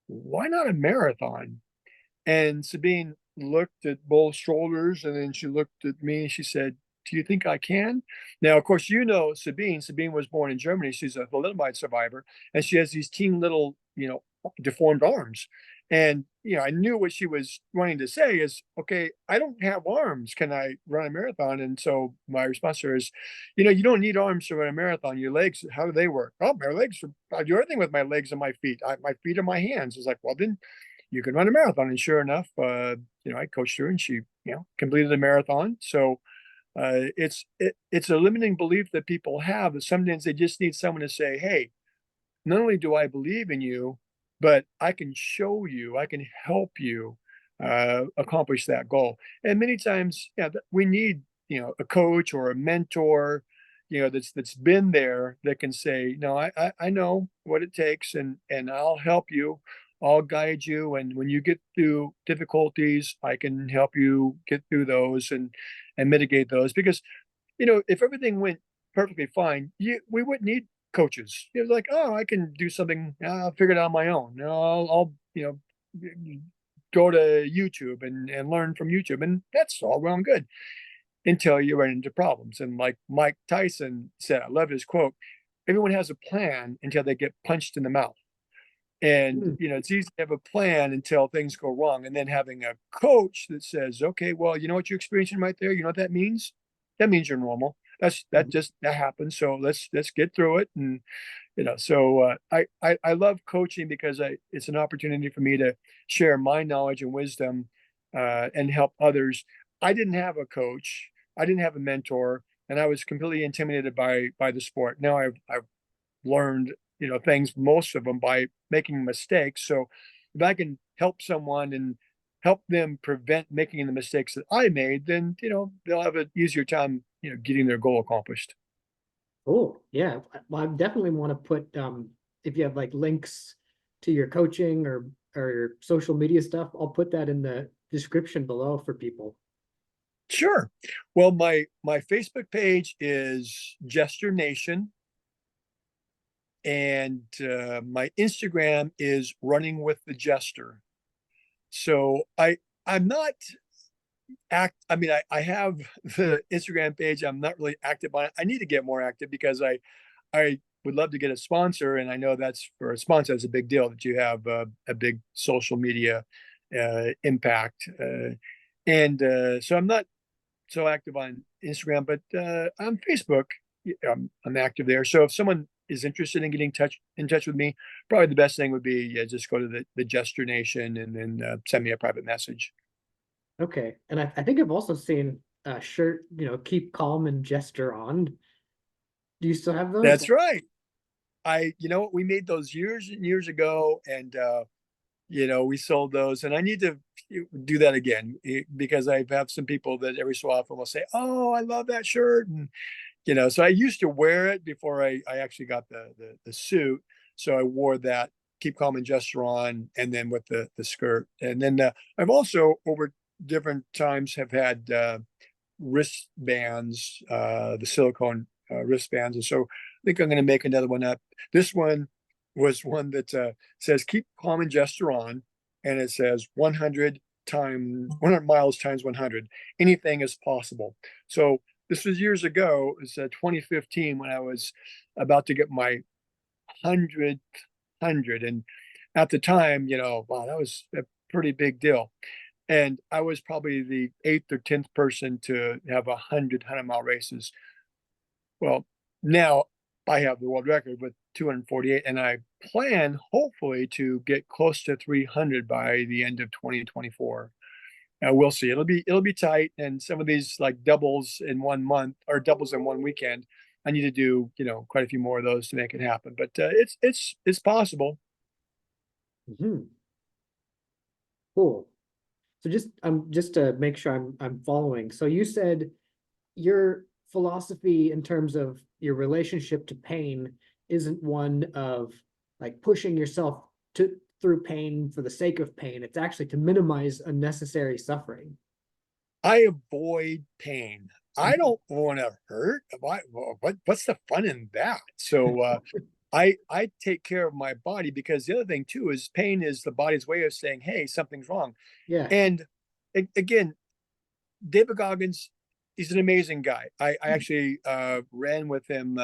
Speaker 2: why not a marathon? And Sabine looked at both shoulders, and then she looked at me and she said, do you think I can? Now, of course, Sabine. Sabine was born in Germany. She's a thalidomide survivor, and she has these teeny little, deformed arms. And, I knew what she was wanting to say is, okay, I don't have arms. Can I run a marathon? And so my response to her is, you don't need arms to run a marathon. Your legs, how do they work? Oh, my legs, I do everything with my legs and my feet. My feet are my hands. It's like, well, then you can run a marathon. And sure enough, I coached her, and she, completed a marathon. So it's a limiting belief that people have, that sometimes they just need someone to say, hey, not only do I believe in you, but I can show you, I can help you accomplish that goal. And many times, we need, a coach or a mentor, that's been there, that can say, no, I know what it takes, and I'll help you. I'll guide you. And when you get through difficulties, I can help you get through those and mitigate those. Because, if everything went perfectly fine, we wouldn't need coaches. It was like, oh, I can do something. I'll figure it out on my own. I'll go to YouTube and learn from YouTube, and that's all well and good until you run into problems. And like Mike Tyson said, I love his quote: "Everyone has a plan until they get punched in the mouth." And
Speaker 1: Hmm.
Speaker 2: it's easy to have a plan until things go wrong, and then having a coach that says, okay, well, you know what you're experiencing right there, you know what that means? That means you're normal. That happens. So let's get through it. And So I love coaching because it's an opportunity for me to share my knowledge and wisdom and help others. I didn't have a coach, I didn't have a mentor, and I was completely intimidated by the sport. Now I've learned things, most of them by making mistakes. So if I can help someone and help them prevent making the mistakes that I made, then they'll have an easier time getting their goal accomplished.
Speaker 1: Cool. Yeah. Well, I definitely want to put if you have like links to your coaching or your social media stuff, I'll put that in the description below for people.
Speaker 2: Sure. Well, my Facebook page is Jester Nation, and my Instagram is Running with the Jester. So I'm not I mean, I have the Instagram page. I'm not really active on it. I need to get more active because I would love to get a sponsor, and I know that's for a sponsor. It's a big deal that you have a big social media impact, and so I'm not so active on Instagram, but on Facebook, I'm active there. So if someone is interested in getting in touch with me, probably the best thing would be just go to the Jester Nation and then send me a private message.
Speaker 1: Okay. And I think I've also seen a shirt, keep calm and Jester on. Do you still have those?
Speaker 2: That's right. We made those years and years ago, and we sold those, and I need to do that again because I have some people that every so often will say, "Oh, I love that shirt," and so I used to wear it before I actually got the suit. So I wore that keep calm and gesture on, and then with the skirt, and then I've also over different times have had wristbands, the silicone wristbands, and so I think I'm going to make another one up. This one was one that says keep calm and gesture on, and it says 100 miles times 100. Anything is possible. So this was years ago. It's 2015 when I was about to get my 100, and at the time, wow, that was a pretty big deal. And I was probably the eighth or 10th person to have 100 mile races. Well, now I have the world record with 248, and I plan hopefully to get close to 300 by the end of 2024. We'll see. It'll be tight, and some of these like doubles in 1 month or doubles in 1 weekend, I need to do quite a few more of those to make it happen. But it's possible.
Speaker 1: Mhm. Cool. So just to make sure I'm following. So you said your philosophy in terms of your relationship to pain isn't one of like pushing yourself to through pain for the sake of pain. It's actually to minimize unnecessary suffering.
Speaker 2: I avoid pain. I
Speaker 1: Mhm.
Speaker 2: don't want to hurt. What's the fun in that? So I take care of my body because the other thing too is pain is the body's way of saying, hey, something's wrong.
Speaker 1: Yeah.
Speaker 2: And again, David Goggins, he's an amazing guy. I actually ran with him.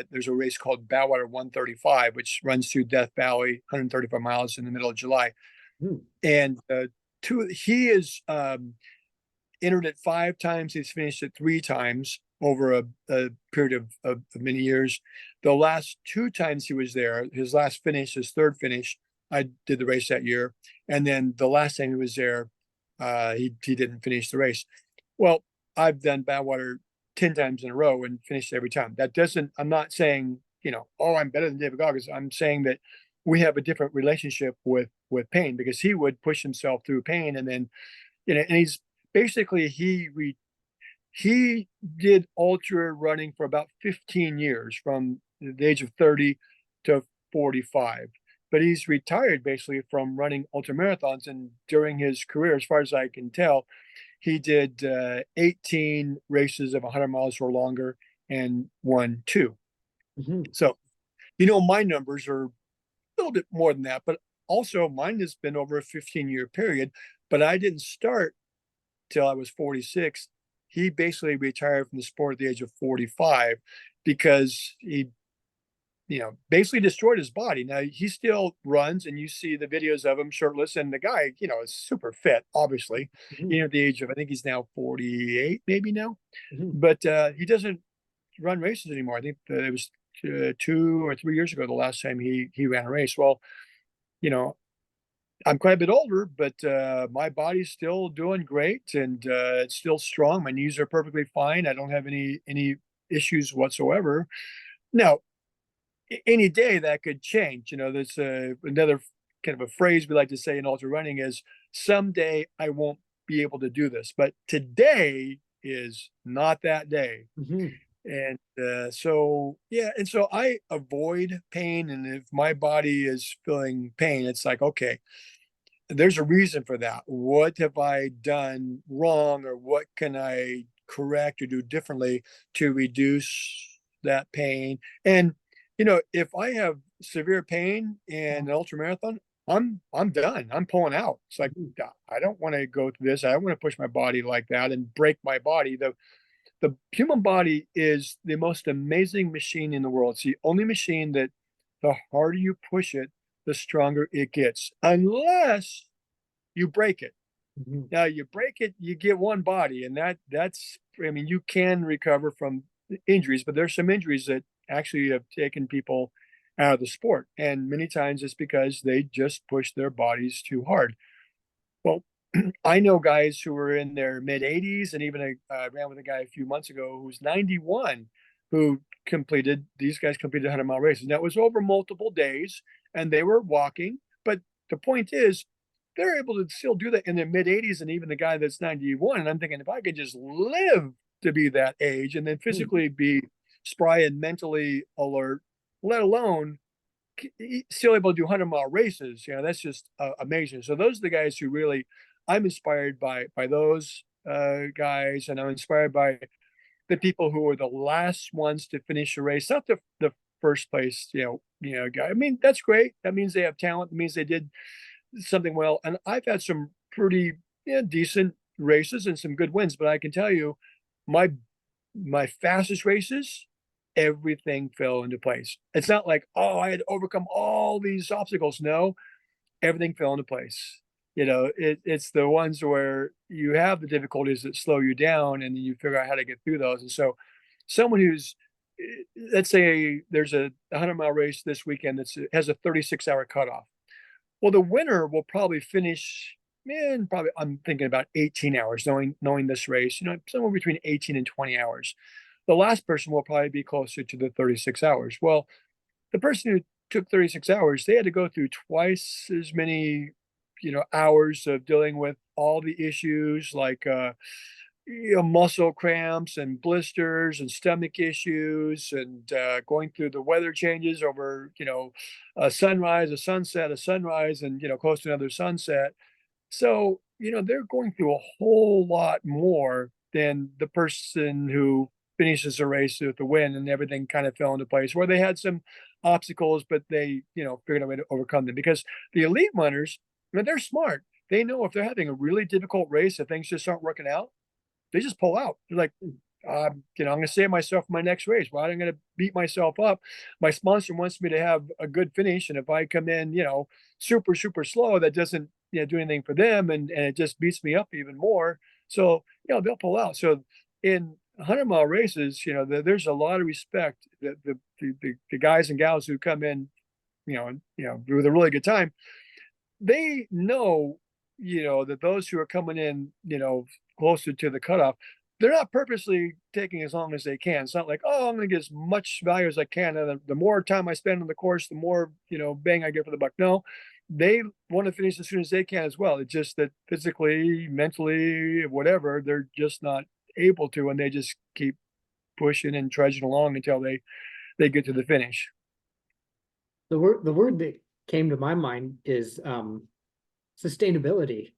Speaker 2: There's a race called Badwater 135, which runs through Death Valley, 135 miles in the middle of July.
Speaker 1: Mhm.
Speaker 2: And he is entered it 5 times. He's finished it 3 times over a period of many years. The last 2 times he was there, his last finish, his third finish, I did the race that year. And then the last time he was there, he didn't finish the race. Well, I've done Badwater 10 times in a row and finished every time. That doesn't, I'm not saying, oh, I'm better than David Goggins. I'm saying that we have a different relationship with pain because he would push himself through pain, and then, and he's basically he did ultra running for about 15 years from the age of 30 to 45. But he's retired basically from running ultra marathons. And during his career, as far as I can tell, he did 18 races of 100 miles or longer and won 2.
Speaker 1: Mhm.
Speaker 2: So, my numbers are a little bit more than that, but also mine has been over a 15-year period. But I didn't start till I was 46. He basically retired from the sport at the age of 45 because he, basically destroyed his body. Now he still runs, and you see the videos of him shirtless, and the guy, is super fit, obviously,
Speaker 1: Mhm.
Speaker 2: at the age of, I think he's now 48, maybe now,
Speaker 1: Mhm.
Speaker 2: but he doesn't run races anymore. I think it was 2 or 3 years ago, the last time he ran a race. Well, you know, I'm quite a bit older, but my body's still doing great, and it's still strong. My knees are perfectly fine. I don't have any issues whatsoever. Now, any day that could change. There's another kind of a phrase we like to say in ultra running is someday I won't be able to do this, but today is not that day.
Speaker 1: Mhm.
Speaker 2: And so, yeah, and so I avoid pain. And if my body is feeling pain, it's like, okay, there's a reason for that. What have I done wrong, or what can I correct or do differently to reduce that pain? And if I have severe pain in an ultra marathon, I'm done. I'm pulling out. It's like,
Speaker 1: Mhm.
Speaker 2: I don't want to go through this. I don't want to push my body like that and break my body. The human body is the most amazing machine in the world. It's the only machine that the harder you push it, the stronger it gets, unless you break it.
Speaker 1: Mhm.
Speaker 2: Now you break it, you get one body, and that's I mean, you can recover from injuries, but there's some injuries that actually have taken people out of the sport. And many times it's because they just push their bodies too hard. Well, I know guys who were in their mid 80s, and even I ran with a guy a few months ago who's 91 who these guys completed 100-mile races. Now, it was over multiple days, and they were walking. But the point is, they're able to still do that in their mid 80s, and even the guy that's 91. And I'm thinking, if I could just live to be that age and then
Speaker 1: Mhm.
Speaker 2: physically be spry and mentally alert, let alone still able to do 100-mile races. That's just amazing. So those are the guys who really I'm inspired by those guys, and I'm inspired by the people who are the last ones to finish a race, not the first place, guy. I mean, that's great. That means they have talent. It means they did something well. And I've had some pretty decent races and some good wins, but I can tell you, my my fastest races, everything fell into place. It's not like, oh, I had to overcome all these obstacles. No, everything fell into place. It's the ones where you have the difficulties that slow you down, and then you figure out how to get through those. And so, someone who's, let's say there's a 100-mile race this weekend that has a 36-hour cutoff. Well, the winner will probably finish in probably, I'm thinking about 18 hours, knowing this race, somewhere between 18 and 20 hours. The last person will probably be closer to the 36 hours. Well, the person who took 36 hours, they had to go through twice as many, hours of dealing with all the issues like muscle cramps and blisters and stomach issues, and going through the weather changes over, a sunrise, a sunset, a sunrise, and close to another sunset. So, they're going through a whole lot more than the person who finishes a race with the win, and everything kind of fell into place where they had some obstacles, but they, figured out a way to overcome them. Because the elite runners, they're smart. They know if they're having a really difficult race, if things just aren't working out, they just pull out. They're like, I'm going to save myself for my next race. Why am I going to beat myself up? My sponsor wants me to have a good finish, and if I come in, super super slow, that doesn't do anything for them, and it just beats me up even more. So they'll pull out. So in 100-mile races, there's a lot of respect that the guys and gals who come in, with a really good time, they know, that those who are coming in, closer to the cutoff, they're not purposely taking as long as they can. It's not like, oh, I'm going to get as much value as I can. And the more time I spend on the course, the more, bang I get for the buck. No, they want to finish as soon as they can as well. It's just that physically, mentally, whatever, they're just not able to, and they just keep pushing and trudging along until they get to the finish.
Speaker 1: The word that came to my mind is sustainability,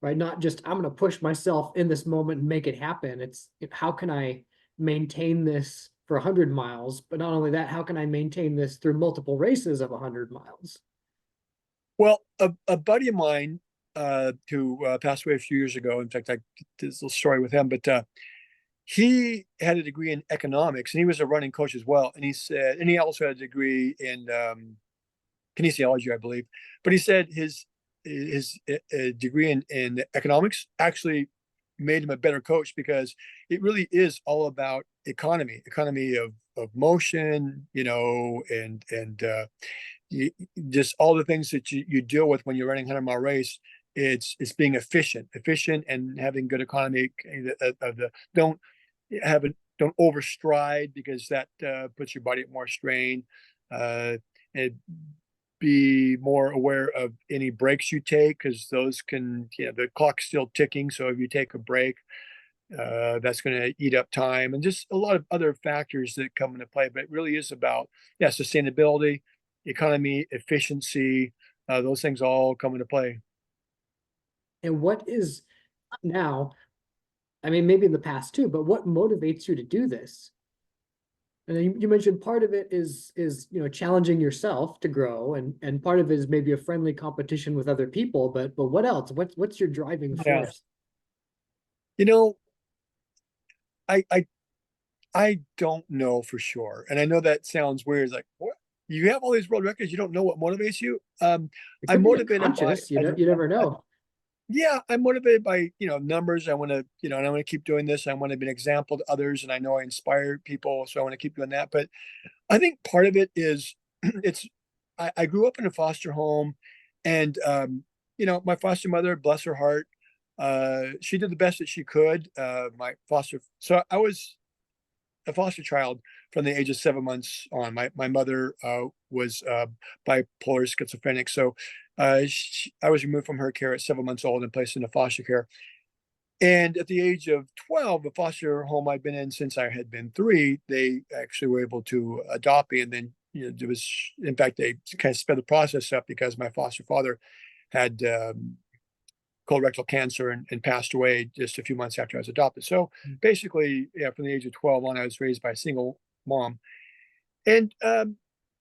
Speaker 1: right? Not just I'm going to push myself in this moment and make it happen. It's how can I maintain this for 100 miles? But not only that, how can I maintain this through multiple races of 100 miles?
Speaker 2: Well, a buddy of mine who passed away a few years ago. In fact, I did this little story with him, but he had a degree in economics, and he was a running coach as well. And he said, and he also had a degree in kinesiology, I believe. But he said his degree in economics actually made him a better coach, because it really is all about economy of motion, you, just all the things that you deal with when you're running 100-mile race. It's being efficient and having good economy of the don't overstride, because that puts your body at more strain. And be more aware of any breaks you take, because those can, the clock's still ticking. So if you take a break, that's going to eat up time, and just a lot of other factors that come into play. But it really is about, yeah, sustainability, economy, efficiency. Those things all come into play.
Speaker 1: And what is now, I mean, maybe in the past too, but what motivates you to do this? And then you mentioned part of it is challenging yourself to grow, and part of it is maybe a friendly competition with other people. But what else? What's your driving
Speaker 2: Yeah.
Speaker 1: force?
Speaker 2: You know, I I I don't know for sure, and I know that sounds weird. It's like, what? You have all these world records, you don't know what motivates you?
Speaker 1: It
Speaker 2: I'm
Speaker 1: could be
Speaker 2: motivated by,
Speaker 1: unconscious. You never know.
Speaker 2: yeah, I'm motivated by, numbers. I want to, and I want to keep doing this. I want to be an example to others, and I know I inspire people, so I want to keep doing that. But I think part of it is it's I grew up in a foster home, and my foster mother, bless her heart, she did the best that she could. So I was a foster child from the age of 7 months on. My mother was bipolar schizophrenic, so I was removed from her care at 7 months old and placed into foster care. And at the age of 12, the foster home I'd been in since I had been 3, they actually were able to adopt me. And then, there was, in fact, they kind of sped the process up because my foster father had colorectal cancer and passed away just a few months after I was adopted. So basically, yeah, from the age of 12 on, I was raised by a single mom. And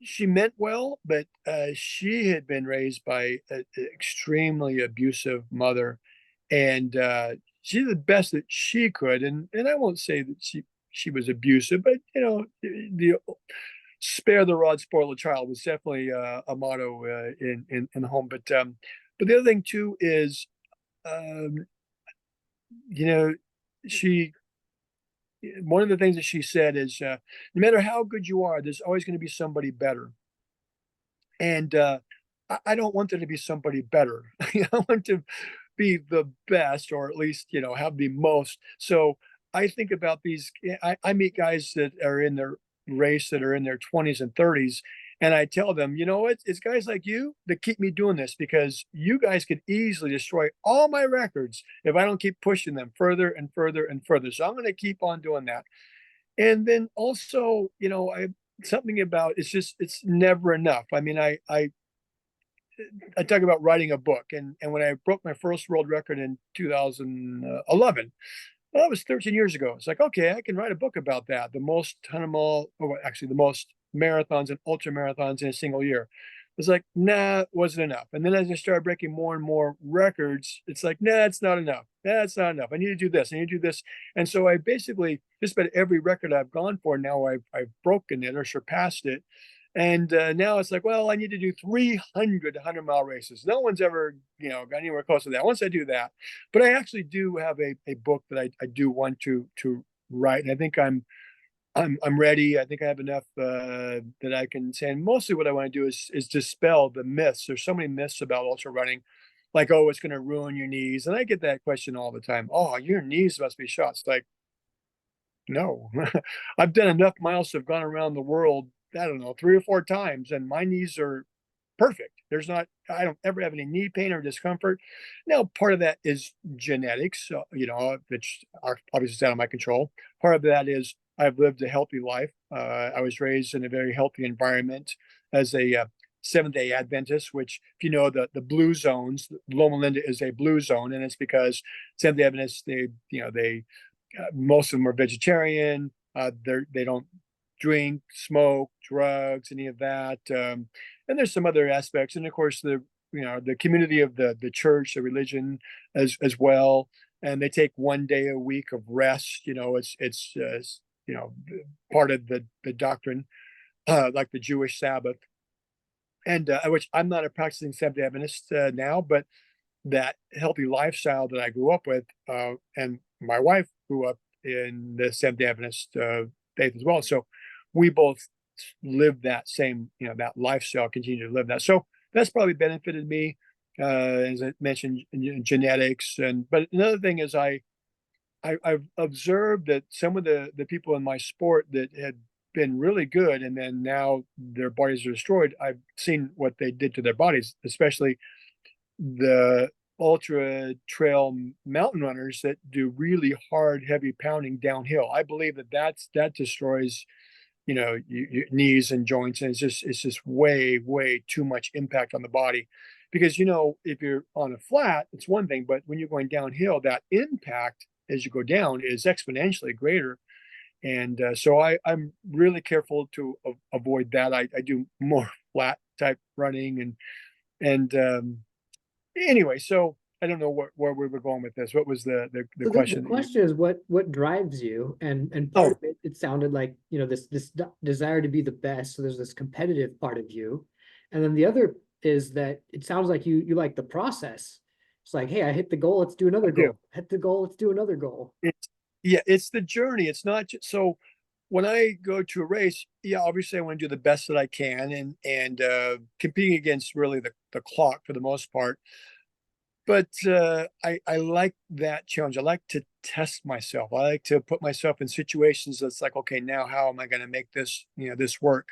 Speaker 2: she meant well, but she had been raised by an extremely abusive mother. And she did the best that she could. And I won't say that she was abusive, but, the spare the rod, spoil the child was definitely a motto in the home. But the other thing, too, is, um, you know, she one of the things that she said is, no matter how good you are, there's always going to be somebody better. And I don't want there to be somebody better. I want to be the best, or at least, have the most. So I think about these. I meet guys that are in their race, that are in their 20s and 30s. And I tell them, it's guys like you that keep me doing this, because you guys could easily destroy all my records if I don't keep pushing them further and further and further. So I'm going to keep on doing that. And then also, something about, it's never enough. I mean, I talk about writing a book, and when I broke my first world record in 2011, well, that was 13 years ago. It's like, okay, I can write a book about that. The most 100-mile, or actually the most marathons and ultra marathons in a single year. It's like, nah, it wasn't enough. And then as I started breaking more and more records, it's like, nah, it's not enough. That's not enough. I need to do this. I need to do this. And so I basically, just about every record I've gone for now, I've broken it or surpassed it. And now it's like, well, I need to do 300 100-mile races. No one's ever, got anywhere close to that. Once I do that, but I actually do have a book that I do want to write, and I think I'm ready. I think I have enough that I can say. And mostly, what I want to do is dispel the myths. There's so many myths about ultra running, like, oh, it's going to ruin your knees, and I get that question all the time. Oh, your knees must be shot. It's like, no, I've done enough miles to have gone around the world, I don't know, 3 or 4 times, and my knees are perfect. I don't ever have any knee pain or discomfort. Now, part of that is genetics, so, which are obviously out of my control. Part of that is I've lived a healthy life. I was raised in a very healthy environment as a Seventh Day Adventist, which, if you know, the blue zones, Loma Linda is a blue zone, and it's because Seventh Day Adventists, they most of them are vegetarian. They don't drink, smoke, drugs, any of that. And there's some other aspects, and of course the community of the church, the religion as well. And they take one day a week of rest. It's part of the doctrine, like the Jewish Sabbath, and which I'm not a practicing Seventh-day Adventist now, but that healthy lifestyle that I grew up with, and my wife grew up in the Seventh-day Adventist faith as well. So we both live that same, that lifestyle, continue to live that. So that's probably benefited me, as I mentioned, genetics. But another thing is I've observed that some of the people in my sport that had been really good and then now their bodies are destroyed. I've seen what they did to their bodies, especially the ultra trail mountain runners that do really hard, heavy pounding downhill. I believe that destroys, your knees and joints, and it's just way too much impact on the body. Because if you're on a flat, it's one thing, but when you're going downhill, that impact as you go down is exponentially greater. And so I'm really careful to avoid that. I do more flat type running and anyway. So I don't know where we were going with this. What was the
Speaker 1: So the
Speaker 2: question that you?
Speaker 1: question is what drives you, and part
Speaker 2: Oh,
Speaker 1: of it, it sounded like, this desire to be the best. So there's this competitive part of you, and then the other is that it sounds like you like the process. It's like, hey, I hit the goal, let's do
Speaker 2: I
Speaker 1: another
Speaker 2: do.
Speaker 1: goal. Hit the goal, let's do another goal.
Speaker 2: It's Yeah, it's the journey. It's not just so when I go to a race, yeah, obviously I want to do the best that I can and competing against really the clock for the most part. But I like that challenge. I like to test myself. I like to put myself in situations that's like, okay, now how am I going to make this, this work?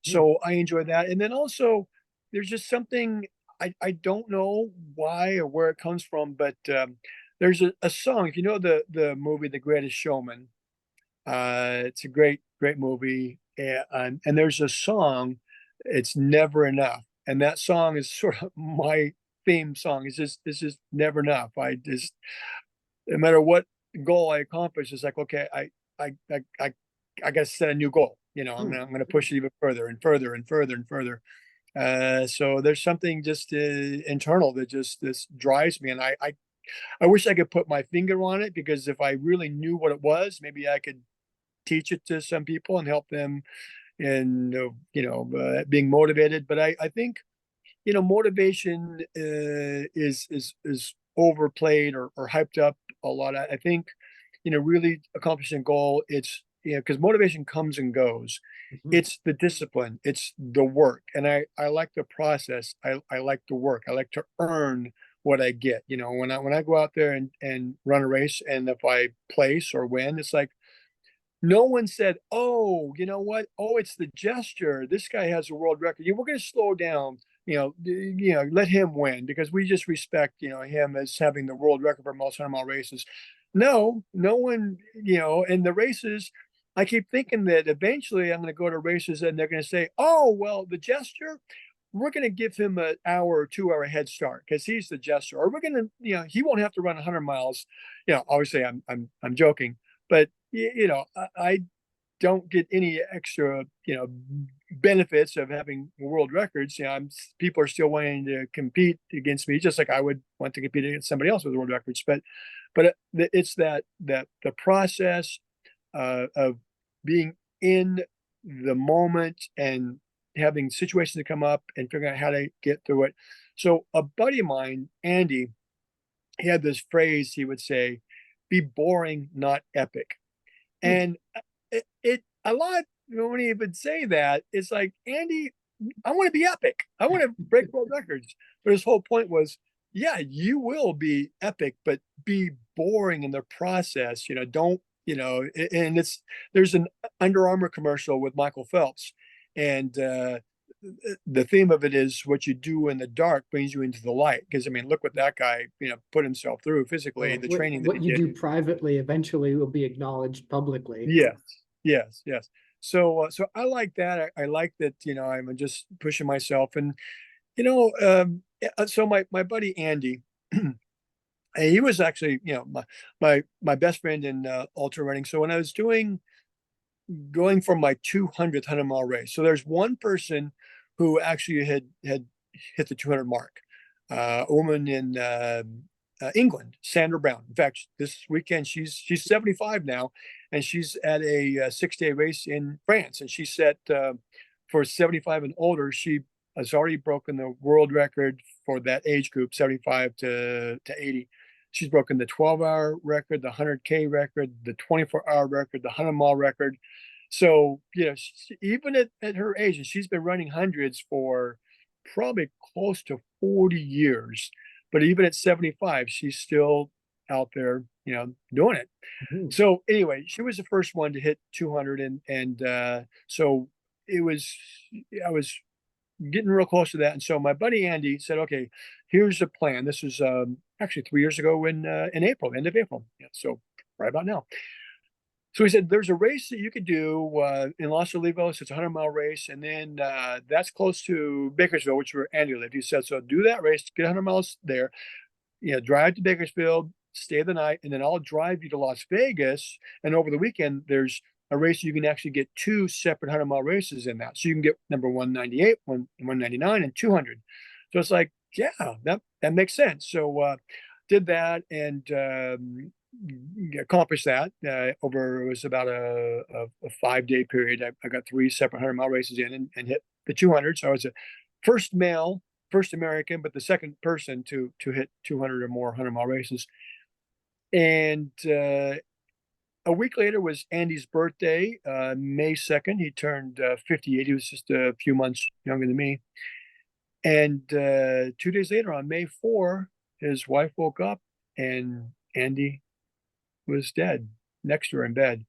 Speaker 1: Hmm.
Speaker 2: So I enjoy that. And then also there's just something I don't know why or where it comes from, but there's a song. If you know the movie The Greatest Showman, it's a great movie, and there's a song. It's Never Enough, and that song is sort of my theme song. It's just never enough. I just no matter what goal I accomplish, it's like okay, I I I, I got to set a new goal.
Speaker 1: Hmm.
Speaker 2: I'm gonna push it even further and further and further and further. So there's something just internal that just this drives me, and I wish I could put my finger on it because if I really knew what it was, maybe I could teach it to some people and help them in being motivated. But I think motivation is overplayed or hyped up a lot. I think really accomplishing a goal. It's because motivation comes and goes.
Speaker 1: Hmm.
Speaker 2: It's the discipline. It's the work, and I like the process. I like the work. I like to earn what I get. When I go out there and run a race, and if I place or win, it's like no one said, "Oh, you know what? Oh, it's the Jester. This guy has a world record. We're going to slow down. Let him win because we just respect, him as having the world record for most 100-mile races." No, no one, in the races, I keep thinking that eventually I'm going to go to races and they're going to say, "Oh, well, the Jester, we're going to give him an hour or 2 hour head start because he's the Jester, or we're going to, he won't have to run 100 miles." Obviously, I'm joking, but I don't get any extra, benefits of having world records. People are still wanting to compete against me, just like I would want to compete against somebody else with world records. But it's that the process of being in the moment and having situations that come up and figuring out how to get through it. So a buddy of mine, Andy, he had this phrase he would say, "Be boring, not epic."
Speaker 1: Hmm.
Speaker 2: And it a lot when he would say that, it's like, Andy, I want to be epic. I want to break world records. But his whole point was, yeah, you will be epic, but be boring in the process. Don't, and there's an Under Armour commercial with Michael Phelps. And the theme of it is what you do in the dark brings you into the light. Because I mean, look what that guy, put himself through physically,
Speaker 1: Well,
Speaker 2: the
Speaker 1: what
Speaker 2: training that he
Speaker 1: what you
Speaker 2: did.
Speaker 1: do privately eventually will be acknowledged publicly.
Speaker 2: Yes, yes. So I like that. I like that. I'm just pushing myself, and so my buddy Andy, he was actually my best friend in ultra running. So when I was going for my 200th 100-mile race, so there's one person who actually had hit the 200 mark, a woman in England, Sandra Brown. In fact, this weekend she's 75 now, and she's at a 6-day race in France, and she set for 75 and older. She has already broken the world record for that age group, 75 to 80. She's broken the 12-hour record, the 100K record, the 24-hour record, the 100-mile record. So, even at her age, and she's been running hundreds for probably close to 40 years, but even at 75, she's still out there, doing it.
Speaker 1: Mhm.
Speaker 2: So anyway, she was the first one to hit 200, and so it was, I was getting real close to that. And so my buddy Andy said, "Okay, here's the plan." This was actually 3 years ago in April, end of April. Yeah, so right about now. So he said, "There's a race that you could do in Los Olivos. It's a 100-mile race, and then that's close to Bakersfield, which is where Andy lived." He said, "So do that race, get 100 miles there. Drive to Bakersfield, stay the night, and then I'll drive you to Las Vegas. And over the weekend, there's a race you can actually get two separate 100-mile races in that. So you can get number 198, 199, and 200." So it's like, yeah, that makes sense. So did that and accomplished that over, it was about a 5-day period. I got three separate 100-mile races in and hit the 200. So I was a first male, first American, but the second person to hit 200 or more 100-mile races. And a week later was Andy's birthday, May 2nd. He turned 58. He was just a few months younger than me. And 2 days later, on May 4, his wife woke up and Andy was dead next to her in bed.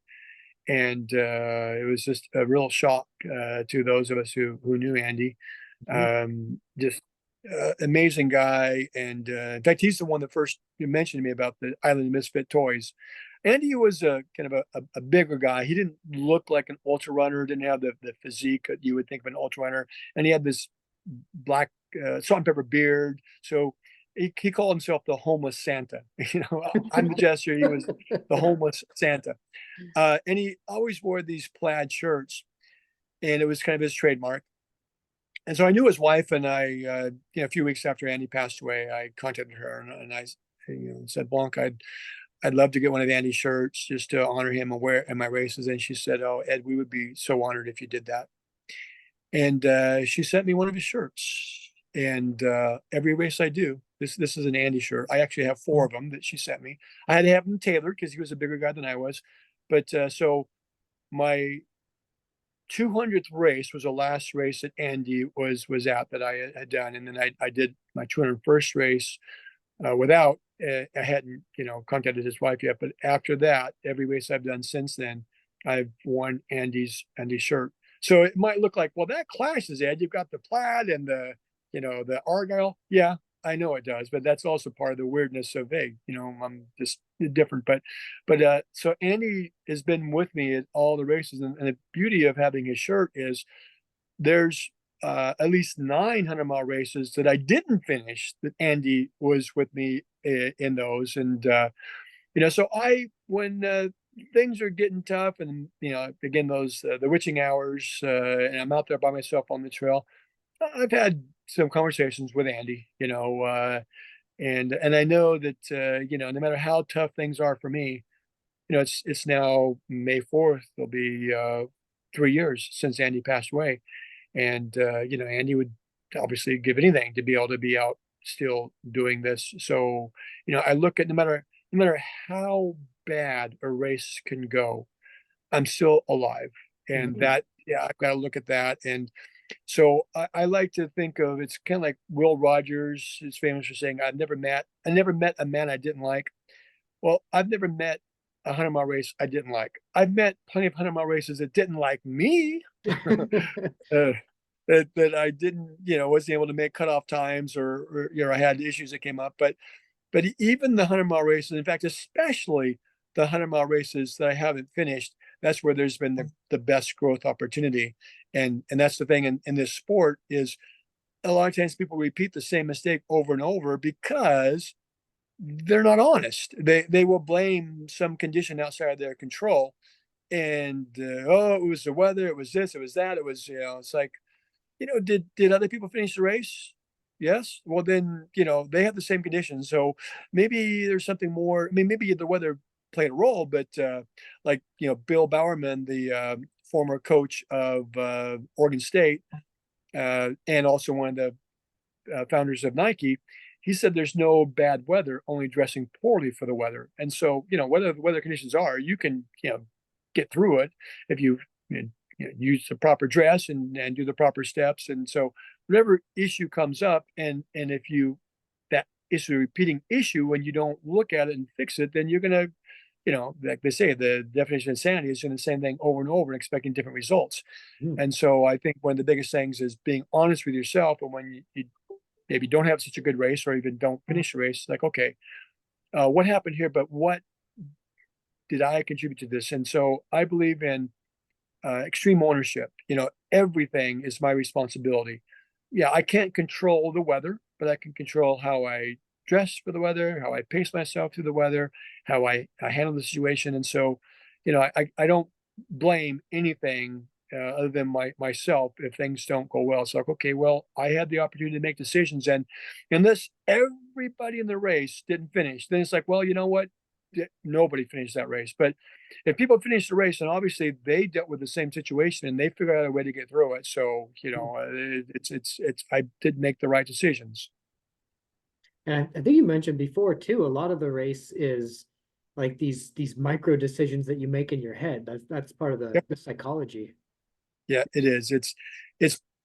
Speaker 2: And it was just a real shock to those of us who knew Andy.
Speaker 1: Mhm.
Speaker 2: Just amazing guy. And in fact, he's the one that first you mentioned to me about the Island of Misfit Toys. Andy was a kind of a bigger guy. He didn't look like an ultra runner, didn't have the physique that you would think of an ultra runner. And he had this black salt and pepper beard. So he called himself the homeless Santa. I'm the Jester. He was the homeless Santa. And he always wore these plaid shirts, and it was kind of his trademark. And so I knew his wife, and a few weeks after Andy passed away, I contacted her and I, said, "Blanc, I'd love to get one of Andy's shirts just to honor him and wear in my races." And she said, "Oh, Ed, we would be so honored if you did that." And she sent me one of his shirts. And every race I do, this is an Andy shirt. I actually have four of them that she sent me. I had to have them tailored because he was a bigger guy than I was. But so my 200th race was the last race that Andy was at that I had done, and then I did my 201st race without I hadn't contacted his wife yet. But after that, every race I've done since then, I've worn Andy's shirt. So it might look like, well, that clashes, Ed. You've got the plaid and the argyle. Yeah, I know it does, but that's also part of the weirdness of, hey, I'm just different. But so Andy has been with me at all the races, and the beauty of having his shirt is there's at least 900-mile races that I didn't finish that Andy was with me in those. And so when things are getting tough, and again, those the witching hours, and I'm out there by myself on the trail, I've had some conversations with Andy, and I know that no matter how tough things are for me, it's now May 4th. It'll be 3 years since Andy passed away, and Andy would obviously give anything to be able to be out still doing this. So I look at no matter how bad a race can go, I'm still alive, and
Speaker 1: Mhm.
Speaker 2: that, yeah, I've got to look at that. And so I like to think of, it's kind of like Will Rogers is famous for saying, I never met a man I didn't like." Well, I've never met a 100-mile race I didn't like. I've met plenty of 100-mile races that didn't like me, uh, that I didn't, wasn't able to make cutoff times, or I had issues that came up. But even the 100-mile races, in fact, especially the 100-mile races that I haven't finished, that's where there's been the best growth opportunity. And that's the thing in this sport, is a lot of times people repeat the same mistake over and over because they're not honest. They will blame some condition outside of their control, and oh, it was the weather, it was this, it was that, it was, it's like, did other people finish the race? Yes. Well, then, they have the same conditions. So maybe there's something more. I mean, maybe the weather played a role, but like, Bill Bowerman, the former coach of Oregon State, and also one of the founders of Nike, he said there's no bad weather, only dressing poorly for the weather. And so, whether the weather conditions are, you can, get through it if you use the proper dress and do the proper steps. And so whatever issue comes up, and if that issue, a repeating issue, when you don't look at it and fix it, then you're going to, like they say, the definition of insanity is doing the same thing over and over and expecting different results.
Speaker 1: Mm.
Speaker 2: And so I think one of the biggest things is being honest with yourself. And when you maybe don't have such a good race, or even don't finish the race, like, okay, what happened here, but what did I contribute to this? And so I believe in extreme ownership. Everything is my responsibility. Yeah, I can't control the weather, but I can control how I dress for the weather, how I pace myself through the weather, how I handle the situation. And so, I don't blame anything other than myself if things don't go well. It's like, okay, well, I had the opportunity to make decisions, and unless everybody in the race didn't finish, then it's like, well, you know what? Nobody finished that race. But if people finish the race, and obviously they dealt with the same situation and they figured out a way to get through it. So, it's I did make the right decisions.
Speaker 1: And I think you mentioned before too, a lot of the race is like these micro decisions that you make in your head. That's part of
Speaker 2: Yep.
Speaker 1: the psychology.
Speaker 2: Yeah, it is. It's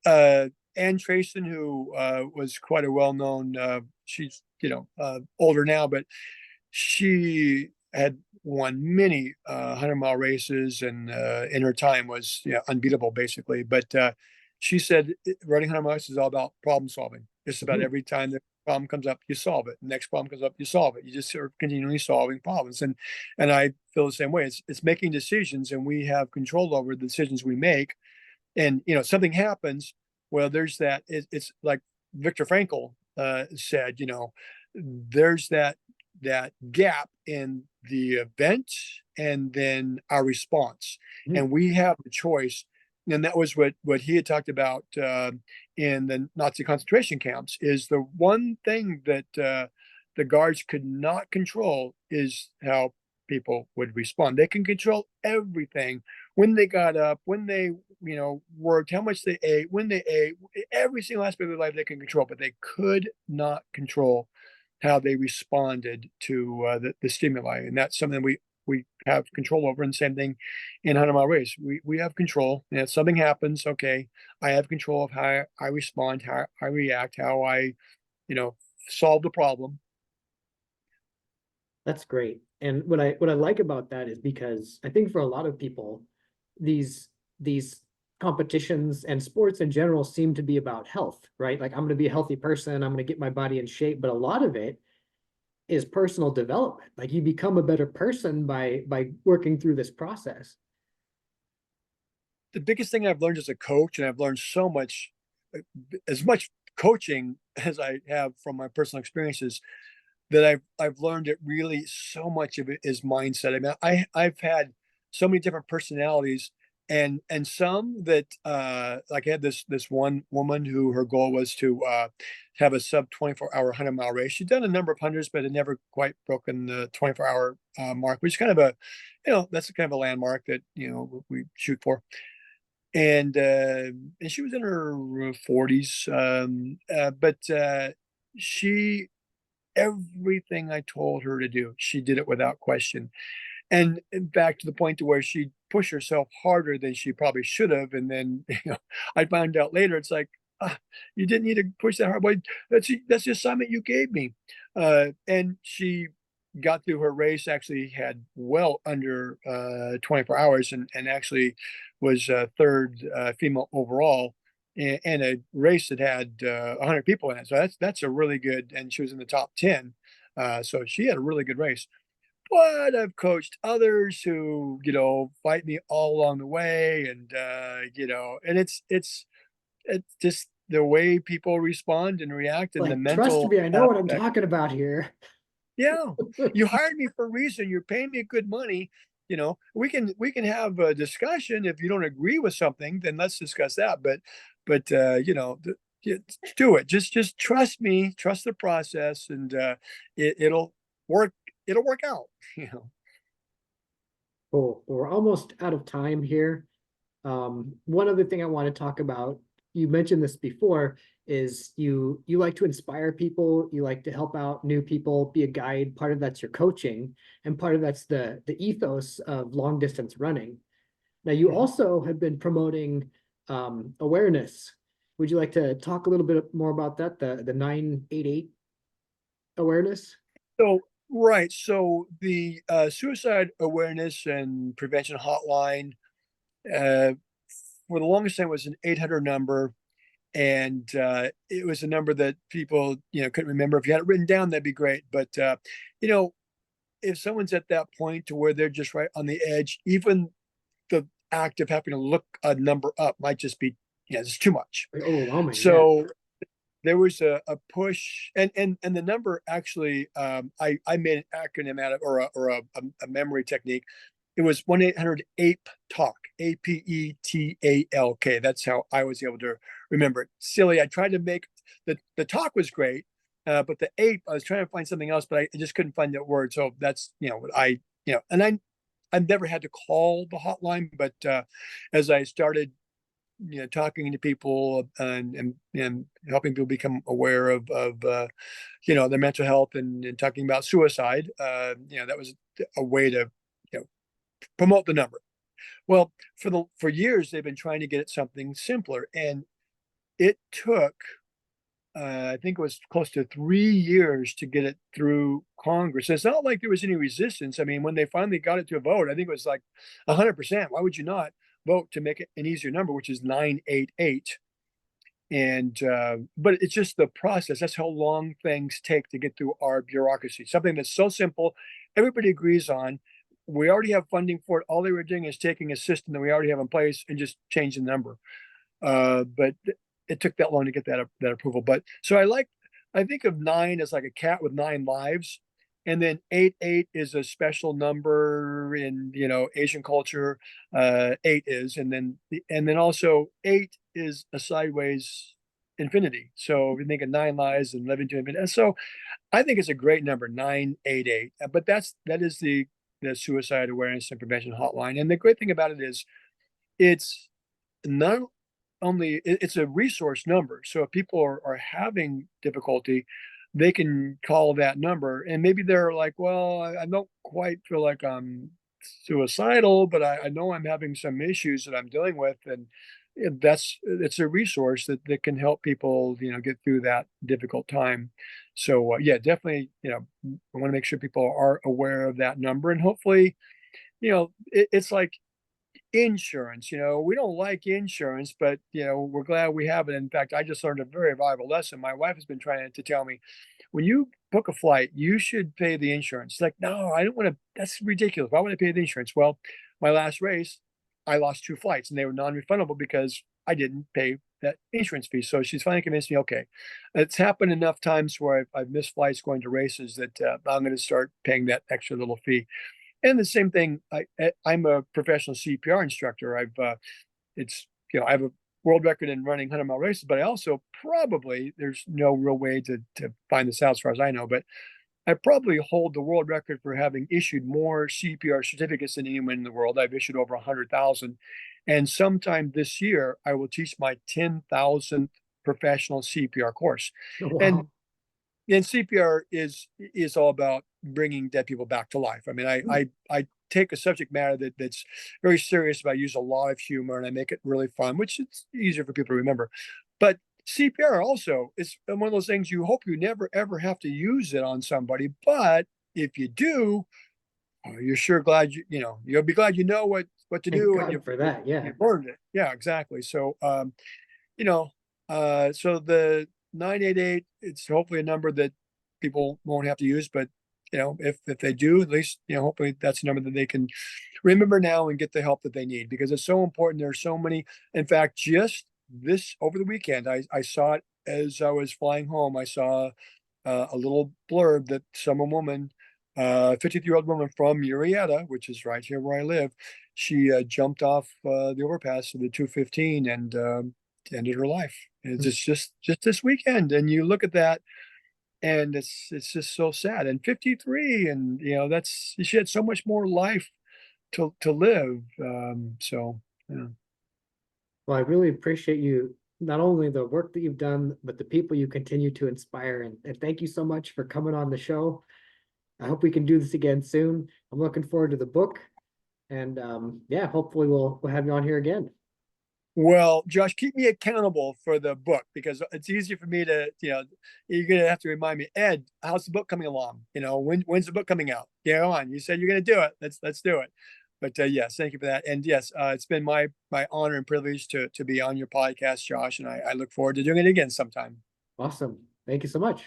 Speaker 2: Ann Trayson, who was quite a well-known, she's, older now, but she had won many 100-mile races, and in her time was, unbeatable basically. But she said running 100 miles is all about problem solving. Just about
Speaker 1: Mhm.
Speaker 2: every time the problem comes up, you solve it. The next problem comes up, you solve it. You just sort of continually solving problems. And I feel the same way. It's making decisions, and we have control over the decisions we make. And something happens. Well, there's that. It's like Viktor Frankl said. There's that gap in the event and then our response,
Speaker 1: Mhm.
Speaker 2: and we have the choice. And that was what he had talked about in the Nazi concentration camps. Is the one thing that the guards could not control is how people would respond. They can control everything: when they got up, when they worked, how much they ate, when they ate, every single aspect of their life they can control, but they could not control how they responded to the stimuli. And that's something we have control over. And same thing in 100-mile race. We have control. And if something happens, okay, I have control of how I respond, how I react, how I, you know, solve the problem.
Speaker 1: That's great. And what I like about that is because I think for a lot of people, these competitions and sports in general seem to be about health, right? Like I'm going to be a healthy person, I'm going to get my body in shape, but a lot of it is personal development. Like you become a better person by working through this process.
Speaker 2: The biggest thing I've learned as a coach, and I've learned so much, uh, as much coaching as I have from my personal experiences, that I've learned it really, so much of it is mindset. I mean, I've had so many different personalities, and some that like I had this one woman who her goal was to have a sub 24-hour 100-mile race. She'd done a number of hundreds, but had never quite broken the 24-hour mark, which is kind of that's kind of a landmark that we shoot for. And she was in her 40s, but she everything I told her to do, she did it without question. And back to the point to where she pushed herself harder than she probably should have. And then, I found out later, it's like, you didn't need to push that hard. Boy, that's the assignment you gave me. And she got through her race, actually had well under 24 hours, and actually was third female overall in a race that had 100 people in it. So that's a really good, and she was in the top 10. So she had a really good race. But I've coached others who, fight me all along the way, and it's just the way people respond and react, and the
Speaker 1: Like, trust
Speaker 2: mental
Speaker 1: me, I know what I'm
Speaker 2: aspect.
Speaker 1: talking about here.
Speaker 2: Yeah, you hired me for a reason. You're paying me good money. We can have a discussion. If you don't agree with something, then let's discuss that. But do it. Just trust me. Trust the process, and it'll work. It'll work out. You know.
Speaker 1: Cool. We're almost out of time here. One other thing I want to talk about, you mentioned this before, is you like to inspire people, you like to help out new people, be a guide. Part of that's your coaching, and part of that's the ethos of long distance running. Now, you
Speaker 2: Mhm.
Speaker 1: also have been promoting awareness. Would you like to talk a little bit more about that, the 988 awareness?
Speaker 2: So, right. So the suicide awareness and prevention hotline, uh, for the longest time was an 800 number. And it was a number that people, couldn't remember. If you had it written down, that'd be great. But, you know, if someone's at that point to where they're just right on the edge, even the act of having to look a number up might just be, it's too much.
Speaker 1: Like overwhelming, yeah.
Speaker 2: So there was a push, and the number actually, I made an acronym out of, or a memory technique. It was 1-800 ape talk, APETALK. That's how I was able to remember it. Silly, I tried to make the talk was great, but the ape, I was trying to find something else, but I just couldn't find that word. So that's, what I, and I've never had to call the hotline, but as I started, talking to people, and helping people become aware of their mental health, and talking about suicide, that was a way to, promote the number. Well, for years they've been trying to get it something simpler, and it took, I think it was close to 3 years to get it through Congress. It's not like there was any resistance. I mean, when they finally got it to a vote, I think it was like 100%. Why would you not vote to make it an easier number, which is 988? And but it's just the process. That's how long things take to get through our bureaucracy. Something that's so simple, everybody agrees on. We already have funding for it. All they were doing is taking a system that we already have in place and just changing the number. But it took that long to get that approval. But so I think of nine as like a cat with 9 lives, and then 88 is a special number in, Asian culture. Eight is, and then also eight is a sideways infinity. So if you think of 9 lives and living to infinity, and so I think it's a great number, 988. But that is the suicide awareness and prevention hotline. And the great thing about it is it's not only it's a resource number. So if people are having difficulty, they can call that number, and maybe they're like, well, I don't quite feel like I'm suicidal, but I know I'm having some issues that I'm dealing with. And it's a resource that can help people, get through that difficult time. So yeah, definitely, I want to make sure people are aware of that number, and hopefully, it's like insurance. We don't like insurance, but we're glad we have it. In fact, I just learned a very valuable lesson. My wife has been trying to tell me, when you book a flight, you should pay the insurance. Like, no, I don't want to. That's ridiculous. Why would I pay the insurance? Well, my last race, I lost 2 flights, and they were non-refundable because I didn't pay that insurance fee. So she's finally convinced me, okay, it's happened enough times where I've missed flights going to races that I'm going to start paying that extra little fee. And the same thing, I'm a professional CPR instructor. It's, I have a world record in running 100-mile races, but I also probably, there's no real way to find this out as far as I know, but I probably hold the world record for having issued more CPR certificates than anyone in the world. I've issued over 100,000. And sometime this year, I will teach my 10,000th professional CPR course. And
Speaker 1: Wow.
Speaker 2: and CPR is all about bringing dead people back to life. I mean, I take a subject matter that's very serious, but I use a lot of humor, and I make it really fun, which it's easier for people to remember. But CPR also is one of those things you hope you never ever have to use it on somebody, but if you do, you're sure glad you'll be glad what to
Speaker 1: Thank
Speaker 2: do, and
Speaker 1: God for that. Yeah.
Speaker 2: you've learned it. Yeah, exactly. So you know, so the 988, it's hopefully a number that people won't have to use, but if they do, at least, hopefully that's a number that they can remember now and get the help that they need, because it's so important. There's so many. In fact, just this over the weekend, I saw it as I was flying home. I saw a little blurb that some woman, 53-year-old woman from Murrieta, which is right here where I live, she jumped off the overpass of the 215 and ended her life. And it's just this weekend, and you look at that, and it's just so sad. And 53, and that's she had so much more life to live. So yeah.
Speaker 1: Well, I really appreciate you, not only the work that you've done, but the people you continue to inspire. And thank you so much for coming on the show. I hope we can do this again soon. I'm looking forward to the book. And yeah, hopefully we'll have you on here again.
Speaker 2: Well, Josh, keep me accountable for the book because it's easy for me to, you're gonna have to remind me, Ed, how's the book coming along? When's the book coming out? Yeah, on. You said you're gonna do it. Let's do it. But yes, thank you for that. And yes, it's been my honor and privilege to be on your podcast, Josh, and I look forward to doing it again sometime.
Speaker 1: Awesome. Thank you so much.